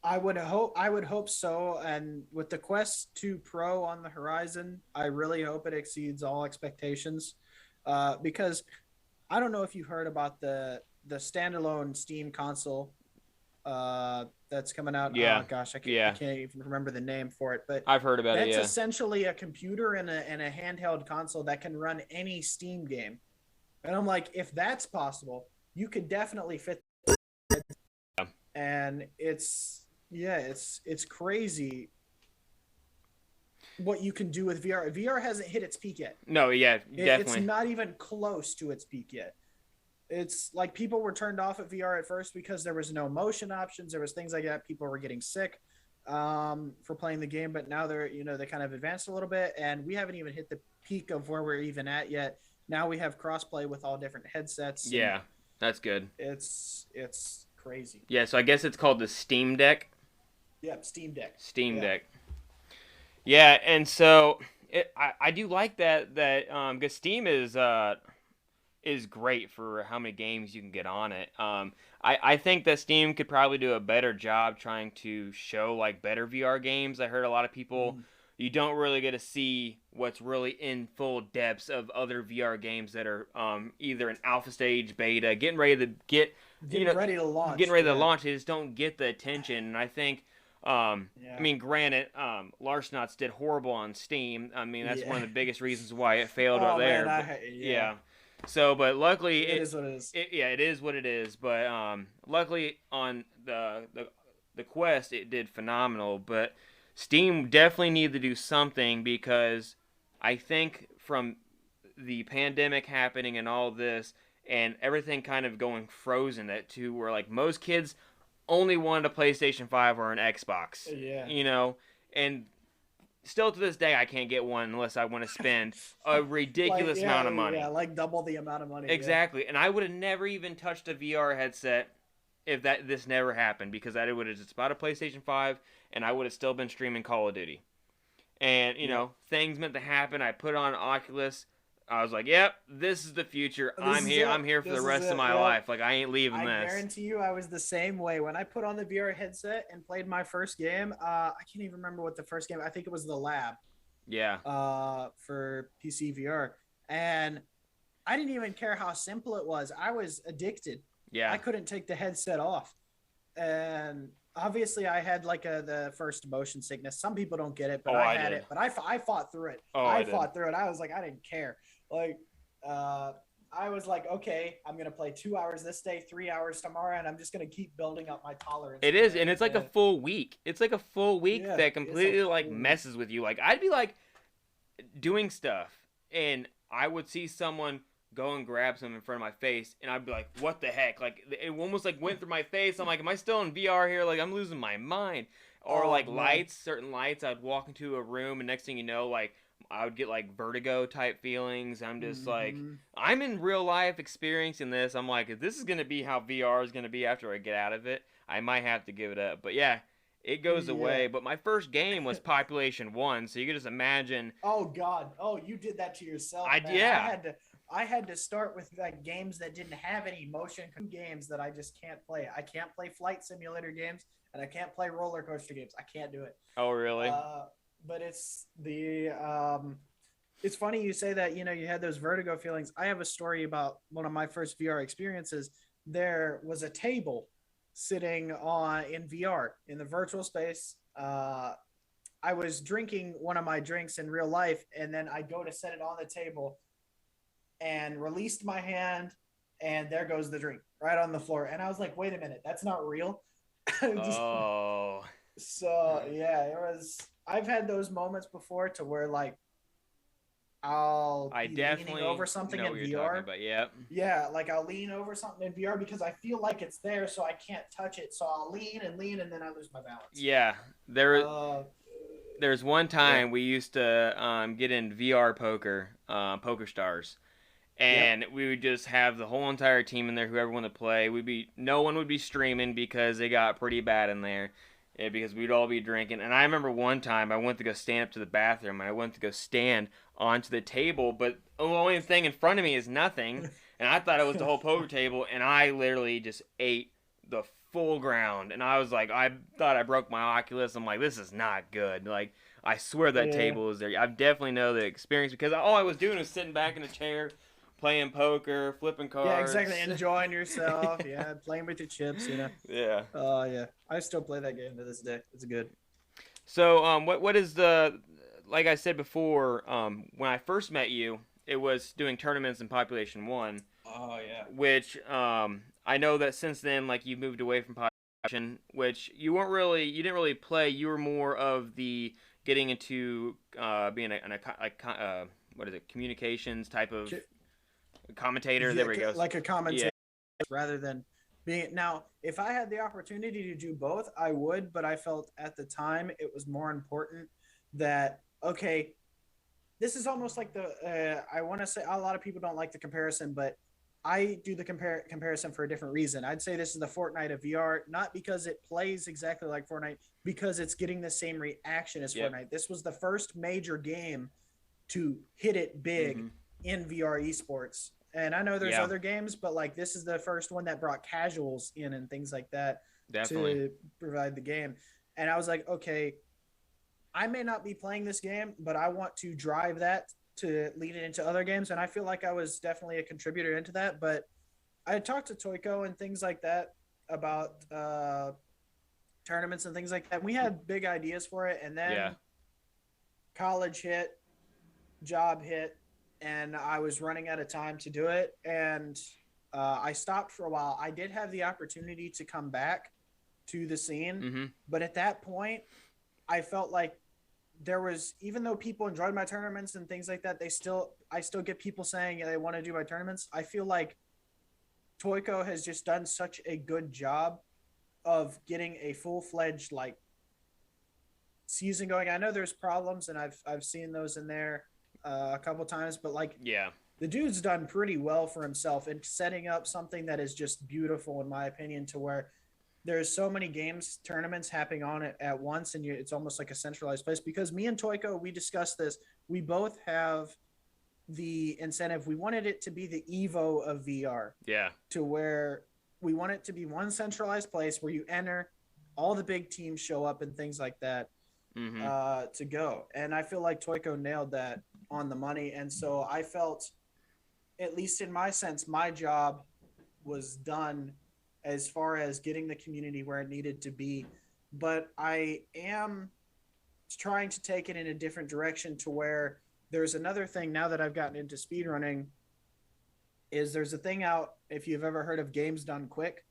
[SPEAKER 1] I would hope so. And with the Quest 2 Pro on the horizon, I really hope it exceeds all expectations. Because I don't know if you heard about the standalone Steam console that's coming out.
[SPEAKER 2] Yeah.
[SPEAKER 1] Oh gosh, I can't even remember the name for it, but
[SPEAKER 2] I've heard about it.
[SPEAKER 1] That's essentially a computer and a handheld console that can run any Steam game. And I'm like, if that's possible, you could definitely fit. And it's crazy what you can do with VR. VR hasn't hit its peak yet.
[SPEAKER 2] No, definitely.
[SPEAKER 1] It's not even close to its peak yet. It's like people were turned off at VR at first because there was no motion options. There was things like that. People were getting sick for playing the game, but now they kind of advanced a little bit, and we haven't even hit the peak of where we're even at yet. Now we have crossplay with all different headsets.
[SPEAKER 2] Yeah, that's good.
[SPEAKER 1] It's crazy.
[SPEAKER 2] Yeah, so I guess it's called the Steam Deck.
[SPEAKER 1] Yep, Steam Deck.
[SPEAKER 2] Deck. Yeah, and so I do like that because Steam is great for how many games you can get on it. I think that Steam could probably do a better job trying to show like better VR games. I heard a lot of people, you don't really get to see what's really in full depths of other VR games that are either in alpha stage, beta, getting ready to launch. They just don't get the attention. And I think, I mean, granted, Larcenauts did horrible on Steam. I mean, that's one of the biggest reasons why it failed out there.
[SPEAKER 1] Man,
[SPEAKER 2] So, but luckily
[SPEAKER 1] it is what it is.
[SPEAKER 2] It is what it is. But luckily on the Quest, it did phenomenal. But Steam definitely needed to do something, because I think from the pandemic happening and all this and everything kind of going frozen, where like most kids only wanted a PlayStation 5 or an Xbox.
[SPEAKER 1] Yeah.
[SPEAKER 2] And still to this day, I can't get one unless I want to spend a ridiculous amount of money.
[SPEAKER 1] Yeah, like double the amount of money.
[SPEAKER 2] Exactly. And I would have never even touched a VR headset if this never happened, because I would have just bought a PlayStation 5 and I would have still been streaming Call of Duty. And, things meant to happen. I put on Oculus. I was like, yep, this is the future. I'm here for the rest of my life. Like, I ain't leaving this.
[SPEAKER 1] I guarantee you I was the same way. When I put on the VR headset and played my first game, I can't even remember what the first game, I think it was The Lab.
[SPEAKER 2] Yeah.
[SPEAKER 1] For PC VR. And I didn't even care how simple it was. I was addicted.
[SPEAKER 2] Yeah.
[SPEAKER 1] I couldn't take the headset off. And obviously I had like the first motion sickness. Some people don't get it, but I had it. But I fought through it. I fought through it. I was like, I didn't care. Like, I was like, okay, I'm going to play 2 hours this day, 3 hours tomorrow, and I'm just going to keep building up my tolerance.
[SPEAKER 2] It is, and it's like a full week. It's like a full week that completely like messes with you. Like, I'd be like doing stuff, and I would see someone go and grab something in front of my face, and I'd be like, what the heck? Like, it almost like went through my face. I'm like, am I still in VR here? Like, I'm losing my mind. Or like lights, certain lights, I'd walk into a room, and next thing you know, like, I would get like vertigo type feelings. I'm just like, I'm in real life experiencing this. I'm like, if this is going to be how VR is going to be after I get out of it, I might have to give it up. But yeah, it goes away. But my first game was Population 1, so you could just imagine.
[SPEAKER 1] Oh God. Oh, you did that to yourself. I had to start with like games that didn't have any motion, games that I just can't play. I can't play flight simulator games, and I can't play roller coaster games. I can't do it.
[SPEAKER 2] Oh, really?
[SPEAKER 1] But it's funny you say that, you had those vertigo feelings. I have a story about one of my first VR experiences. There was a table sitting in VR in the virtual space. I was drinking one of my drinks in real life, and then I go to set it on the table and released my hand, and there goes the drink right on the floor. And I was like, wait a minute, that's not real. So yeah, it was. I've had those moments before to where like I'll be leaning over something in VR. Yeah, like I'll lean over something in VR because I feel like it's there, so I can't touch it. So I'll lean, and then I lose my balance.
[SPEAKER 2] Yeah, there's one time we used to get in VR poker, Poker Stars. And we would just have the whole entire team in there, whoever wanted to play. No one would be streaming because it got pretty bad in there. Yeah, because we'd all be drinking. And I remember one time I went to go stand up to the bathroom, and I went to go stand onto the table, but the only thing in front of me is nothing. And I thought it was the whole poker table, and I literally just ate the full ground. And I was like, I thought I broke my Oculus. I'm like, this is not good. Like, I swear that table is there. I definitely know the experience, because all I was doing was sitting back in a chair, playing poker, flipping cards.
[SPEAKER 1] Yeah, exactly. Enjoying yourself. Yeah, playing with your chips,
[SPEAKER 2] Yeah.
[SPEAKER 1] Yeah. I still play that game to this day. It's good.
[SPEAKER 2] So, what is like I said before, when I first met you, it was doing tournaments in Population 1.
[SPEAKER 1] Oh, yeah.
[SPEAKER 2] Which, I know that since then, like, you moved away from Population, which you didn't really play. You were more of the getting into being communications type of commentator. There we go.
[SPEAKER 1] Like a commentator rather than being. Now, if I had the opportunity to do both, I would, but I felt at the time it was more important that, okay, this is almost like I want to say, a lot of people don't like the comparison, but I do the comparison for a different reason. I'd say this is the Fortnite of VR, not because it plays exactly like Fortnite, because it's getting the same reaction as Fortnite. This was the first major game to hit it big in VR esports. And I know there's other games, but like this is the first one that brought casuals in and things like that to provide the game. And I was like, okay, I may not be playing this game, but I want to drive that to lead it into other games. And I feel like I was definitely a contributor into that. But I had talked to Toyko and things like that about tournaments and things like that. We had big ideas for it. And then college hit, job hit, and I was running out of time to do it. And I stopped for a while. I did have the opportunity to come back to the scene. But at that point, I felt like there was, even though people enjoyed my tournaments and things like that, I still get people saying they want to do my tournaments. I feel like Toyko has just done such a good job of getting a full-fledged, like, season going. I know there's problems, and I've seen those in there a couple times, but like
[SPEAKER 2] Yeah.
[SPEAKER 1] the dude's done pretty well for himself in setting up something that is just beautiful, in my opinion, to where there's so many games, tournaments happening on it at once, and it's almost like a centralized place. Because me and Toyko, we discussed this. We both have the incentive. We wanted it to be the Evo of VR,
[SPEAKER 2] Yeah.
[SPEAKER 1] to where we want it to be one centralized place where you enter, all the big teams show up and things like that
[SPEAKER 2] Mm-hmm.
[SPEAKER 1] to go. And I feel like Toyko nailed that on the money. And so I felt, at least in my sense, my job was done as far as getting the community where it needed to be. But I am trying to take it in a different direction, to where there's another thing now that I've gotten into speedrunning. Is there's a thing out, if you've ever heard of games done quick.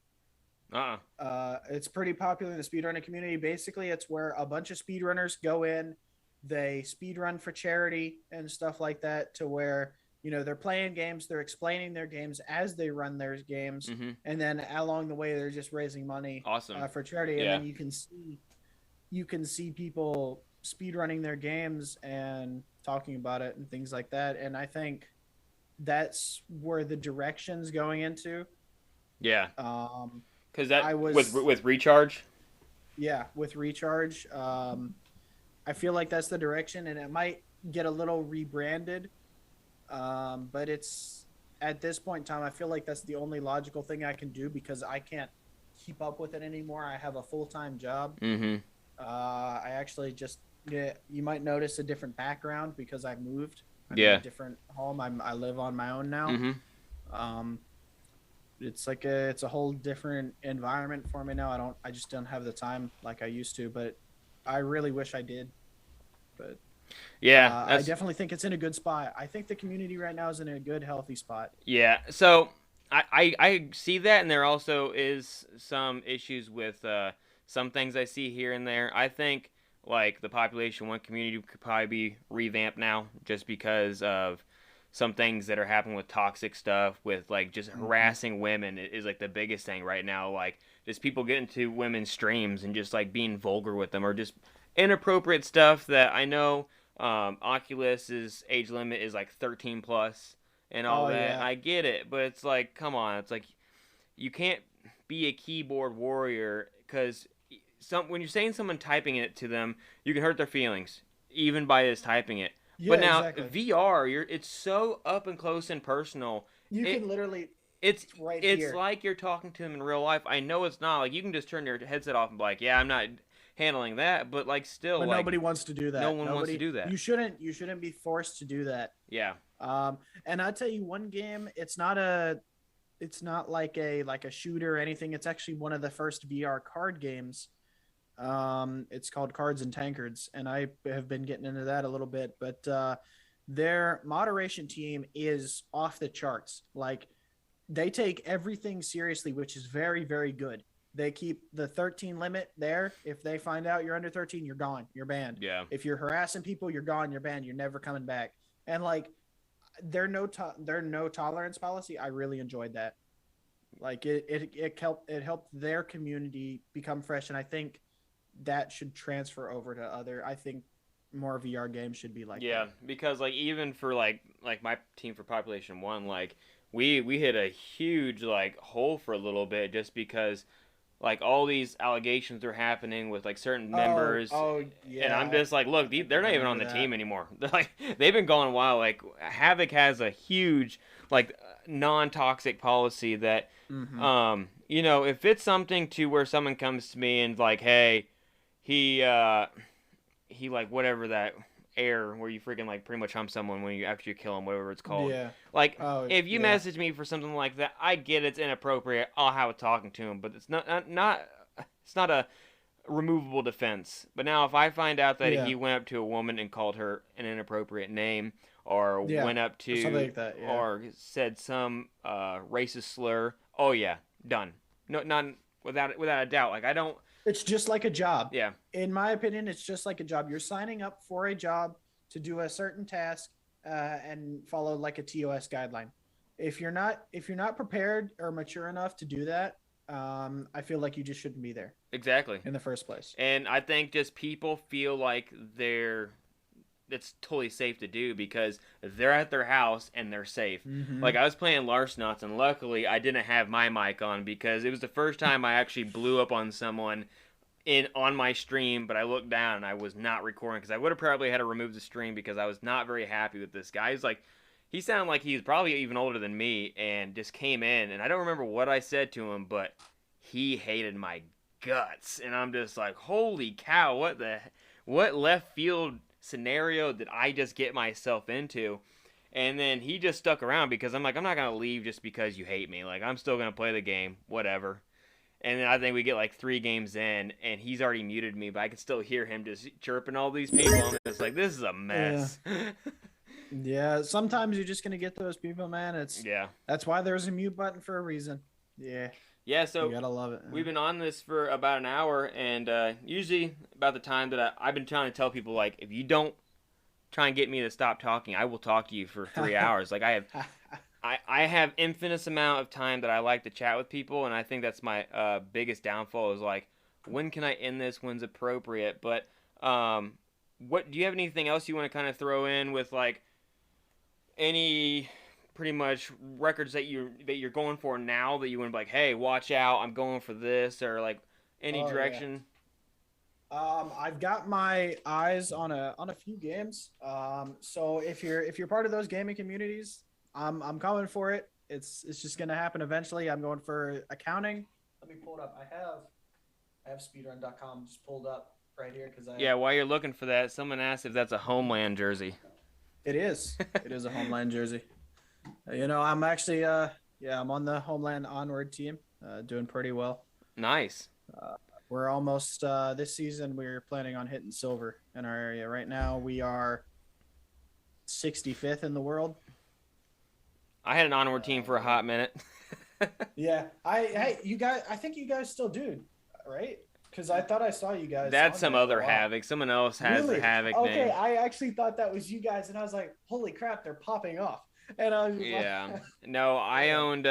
[SPEAKER 1] It's pretty popular in the speedrunning community. Basically, it's where a bunch of speedrunners go in, they speedrun for charity and stuff like that, to where, you know, they're playing games, they're explaining their games as they run their games,
[SPEAKER 2] Mm-hmm.
[SPEAKER 1] and then along the way they're just raising money
[SPEAKER 2] Awesome.
[SPEAKER 1] for charity.
[SPEAKER 2] Yeah.
[SPEAKER 1] And then you can see people speedrunning their games and talking about it and things like that. And I think that's where the direction's going into.
[SPEAKER 2] Yeah. Because that
[SPEAKER 1] I was
[SPEAKER 2] with recharge.
[SPEAKER 1] Yeah, with recharge. I feel like that's the direction, and it might get a little rebranded. But it's, at this point in time, I feel like that's the only logical thing I can do, because I can't keep up with it anymore. I have a full-time job.
[SPEAKER 2] Mm-hmm.
[SPEAKER 1] I actually just, you might notice a different background because I moved. I'm
[SPEAKER 2] Yeah.
[SPEAKER 1] in a different home. I live on my own now.
[SPEAKER 2] Mm-hmm.
[SPEAKER 1] It's like it's a whole different environment for me now. I just don't have the time like I used to, but I really wish I did. But
[SPEAKER 2] yeah,
[SPEAKER 1] I definitely think it's in a good spot. I think the community right now is in a good, healthy spot.
[SPEAKER 2] Yeah. So I see that, and there also is some issues with some things I see here and there. I think like the Population 1 community could probably be revamped now, just because of some things that are happening with toxic stuff, with like just harassing women is like the biggest thing right now. Like just people getting to women's streams and just like being vulgar with them, or just inappropriate stuff that I know Oculus's age limit is like 13 plus and all that.
[SPEAKER 1] Yeah.
[SPEAKER 2] I get it, but it's like, come on, it's like you can't be a keyboard warrior, because when you're saying someone typing it to them, you can hurt their feelings even by just typing it.
[SPEAKER 1] Yeah,
[SPEAKER 2] but now
[SPEAKER 1] exactly.
[SPEAKER 2] VR, it's so up and close and personal.
[SPEAKER 1] You can literally.
[SPEAKER 2] It's
[SPEAKER 1] right
[SPEAKER 2] it's
[SPEAKER 1] here.
[SPEAKER 2] like you're talking to them in real life. I know it's not like you can just turn your headset off and be like, yeah, I'm not handling that. But like still,
[SPEAKER 1] But
[SPEAKER 2] like,
[SPEAKER 1] nobody wants to do that.
[SPEAKER 2] No one wants to do that.
[SPEAKER 1] You shouldn't be forced to do that.
[SPEAKER 2] Yeah.
[SPEAKER 1] And I'll tell you one game. It's not like a shooter or anything. It's actually one of the first VR card games. It's called Cards and Tankards, and I have been getting into that a little bit. But their moderation team is off the charts. Like, they take everything seriously, which is very, very good. They keep the 13 limit there. If they find out you're under 13, you're gone. You're banned.
[SPEAKER 2] Yeah.
[SPEAKER 1] If you're harassing people, you're gone. You're banned. You're never coming back. And like, their no tolerance policy, I really enjoyed that. Like it helped their community become fresh, and I think that should transfer over to other. I think more VR games should be like
[SPEAKER 2] yeah,
[SPEAKER 1] that.
[SPEAKER 2] because like even for like my team for Population 1, like we hit a huge like hole for a little bit, just because like all these allegations are happening with like certain members.
[SPEAKER 1] Yeah.
[SPEAKER 2] And I'm just like, look, they're not even on the team anymore. They're like, they've been gone a while. Like Havoc has a huge like non-toxic policy that you know, if it's something to where someone comes to me and like, hey, he like whatever that air where you freaking like pretty much hump someone when you after you kill him, whatever it's called.
[SPEAKER 1] Yeah.
[SPEAKER 2] Like if you message me for something like that, I get it's inappropriate. I'll have a talking to him, but it's not it's not a removable defense. But now if I find out that he went up to a woman and called her an inappropriate name, or went up to
[SPEAKER 1] something like that,
[SPEAKER 2] or said some racist slur, oh yeah, done. No, not without a doubt. Like I don't.
[SPEAKER 1] It's just like a job.
[SPEAKER 2] Yeah.
[SPEAKER 1] In my opinion, it's just like a job. You're signing up for a job to do a certain task and follow like a TOS guideline. If you're not prepared or mature enough to do that, I feel like you just shouldn't be there
[SPEAKER 2] Exactly.
[SPEAKER 1] in the first place.
[SPEAKER 2] And I think just people feel like it's totally safe to do because they're at their house and they're safe.
[SPEAKER 1] Mm-hmm.
[SPEAKER 2] Like I was playing Larcenauts and luckily I didn't have my mic on because it was the first time I actually blew up on someone in on my stream, but I looked down and I was not recording because I would have probably had to remove the stream because I was not very happy with this guy. He's like, he sounded like he's probably even older than me and just came in and I don't remember what I said to him, but he hated my guts and I'm just like, holy cow, what left field scenario did I just get myself into? And then he just stuck around because I'm like, I'm not gonna leave just because you hate me. Like I'm still gonna play the game, whatever. And then I think we get like 3 games in, and he's already muted me, but I can still hear him just chirping all these people. I'm just like, this is a mess.
[SPEAKER 1] Yeah, sometimes you're just gonna get those people, man.
[SPEAKER 2] Yeah.
[SPEAKER 1] That's why there's a mute button for a reason. Yeah.
[SPEAKER 2] Yeah, so
[SPEAKER 1] you gotta love it.
[SPEAKER 2] We've been on this for about an hour, and usually about the time that I've been trying to tell people, like, if you don't try and get me to stop talking, I will talk to you for 3 hours. Like, I have infinite amount of time that I like to chat with people, and I think that's my biggest downfall is like, when can I end this? When's appropriate? But what do you have anything else you want to kind of throw in with like any pretty much records that you're going for now that you want to be like, hey, watch out, I'm going for this, or like any direction?
[SPEAKER 1] Yeah. I've got my eyes on a few games. So if you're part of those gaming communities, I'm coming for it. It's just gonna happen eventually. I'm going for accounting. Let me pull it up. I have speedrun.com just pulled up right here because
[SPEAKER 2] Yeah, while you're looking for that, someone asked if that's a Homeland jersey.
[SPEAKER 1] It is. It is a Homeland jersey. I'm actually I'm on the Homeland Onward team, doing pretty well.
[SPEAKER 2] Nice.
[SPEAKER 1] We're almost this season. We're planning on hitting silver in our area. Right now, we are 65th in the world.
[SPEAKER 2] I had an Onward team for a hot minute.
[SPEAKER 1] Yeah, you guys. I think you guys still do, right? Because I thought I saw you guys.
[SPEAKER 2] That's some other Havoc. Someone else has the Havoc name.
[SPEAKER 1] Okay, I actually thought that was you guys, and I was like, "Holy crap, they're popping off!" And I was
[SPEAKER 2] like, no, I owned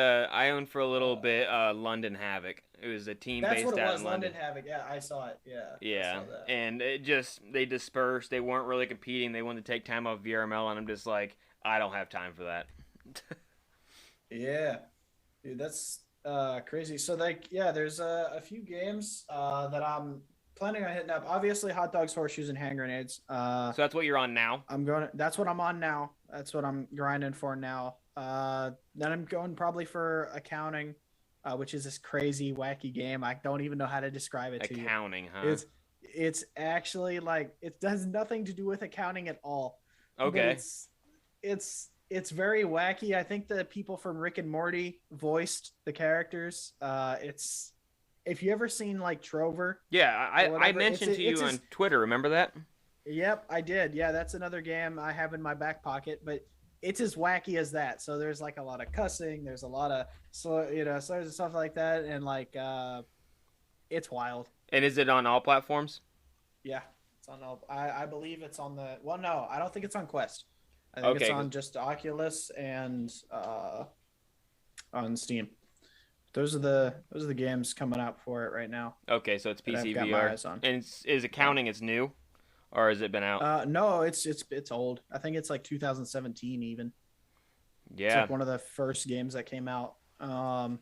[SPEAKER 2] for a little bit London Havoc. It was a team based out in London. That's what it was, London
[SPEAKER 1] Havoc. Yeah, I saw it. Yeah.
[SPEAKER 2] Yeah, and they dispersed. They weren't really competing. They wanted to take time off VRML, and I'm just like, I don't have time for that.
[SPEAKER 1] Yeah, dude, that's crazy. So there's a few games that I'm planning on hitting up. Obviously, hot dogs, horseshoes, and hand grenades.
[SPEAKER 2] So that's what you're on now.
[SPEAKER 1] That's what I'm on now. That's what I'm grinding for now. Then I'm going probably for accounting, which is this crazy, wacky game. I don't even know how to describe it to you.
[SPEAKER 2] Accounting, huh?
[SPEAKER 1] It's actually like it does nothing to do with accounting at all.
[SPEAKER 2] Okay.
[SPEAKER 1] It's very wacky. I think the people from Rick and Morty voiced the characters. It's if you ever seen like Trover.
[SPEAKER 2] Yeah, I mentioned to you on Twitter. Remember that?
[SPEAKER 1] Yep, I did. Yeah, that's another game I have in my back pocket, but it's as wacky as that. So there's like a lot of cussing. There's a lot of slurs and stuff like that, and like it's wild.
[SPEAKER 2] And is it on all platforms?
[SPEAKER 1] Yeah, it's on all. I believe it's on the. Well, no, I don't think it's on Quest. I think it's on just Oculus and on Steam. Those are the games coming out for it right now.
[SPEAKER 2] Okay, so it's PC VR. And is accounting it's new, or has it been out?
[SPEAKER 1] No, it's old. I think it's like 2017 even.
[SPEAKER 2] Yeah,
[SPEAKER 1] it's like one of the first games that came out. But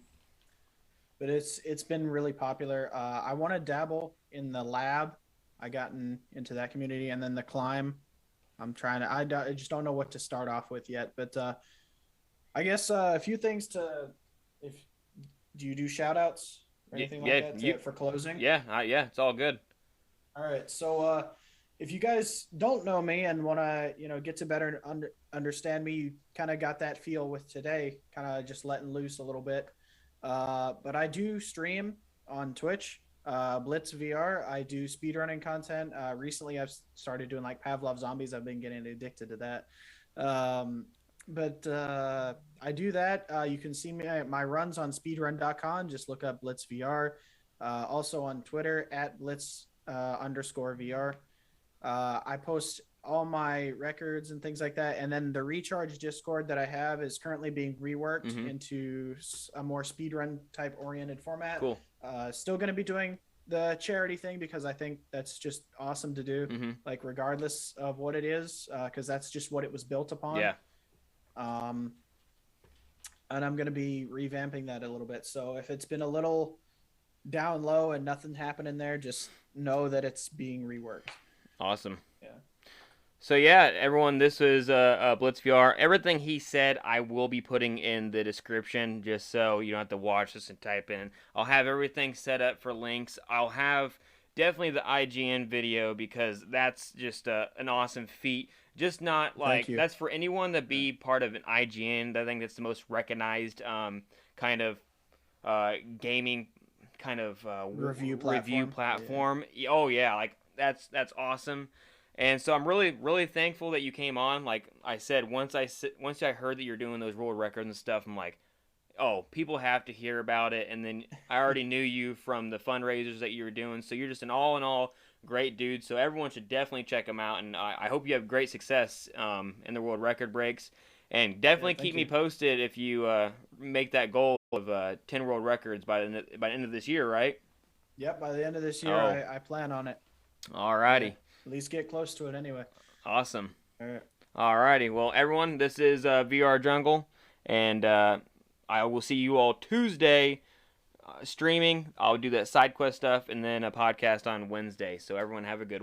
[SPEAKER 1] it's been really popular. I want to dabble in the lab. I gotten into that community, and then the climb. I'm trying to. I just don't know what to start off with yet, but I guess a few things to. Do you do shout outs or anything like that for closing?
[SPEAKER 2] Yeah, it's all good.
[SPEAKER 1] All right, so if you guys don't know me and want to get to better understand me, you kind of got that feel with today, kind of just letting loose a little bit. But I do stream on Twitch. BlitzVR. I do speedrunning content. Recently, I've started doing like Pavlov zombies. I've been getting addicted to that. But I do that. You can see my runs on speedrun.com. Just look up BlitzVR. Also on Twitter @Blitz_VR. I post all my records and things like that. And then the recharge Discord that I have is currently being reworked into a more speedrun type oriented format.
[SPEAKER 2] Cool.
[SPEAKER 1] Still going to be doing the charity thing because I think that's just awesome to do, like regardless of what it is, because that's just what it was built upon.
[SPEAKER 2] Yeah.
[SPEAKER 1] And I'm going to be revamping that a little bit. So if it's been a little down low and nothing happening there, just know that it's being reworked.
[SPEAKER 2] Awesome.
[SPEAKER 1] Yeah.
[SPEAKER 2] So yeah, everyone, this is BlitzVR. Everything he said, I will be putting in the description, just so you don't have to watch this and type in. I'll have everything set up for links. I'll have definitely the IGN video because that's just an awesome feat. Just not like that's for anyone to be part of an IGN. I think that's the most recognized kind of gaming kind of
[SPEAKER 1] review
[SPEAKER 2] platform. Yeah. Oh yeah, like that's awesome. And so I'm really, really thankful that you came on. Like I said, once I heard that you're doing those world records and stuff, I'm like, oh, people have to hear about it. And then I already knew you from the fundraisers that you were doing. So you're just an all in all great dude. So everyone should definitely check him out. And I hope you have great success in the world record breaks. And definitely keep me posted if you make that goal of 10 world records by the end of this year, right?
[SPEAKER 1] Yep, by the end of this year, I plan on it.
[SPEAKER 2] Alrighty.
[SPEAKER 1] Yeah. At least get close to it anyway.
[SPEAKER 2] Awesome.
[SPEAKER 1] All right.
[SPEAKER 2] Alrighty. Well, everyone, this is VR Jungle, and I will see you all Tuesday streaming. I'll do that side quest stuff, and then a podcast on Wednesday. So everyone have a good one.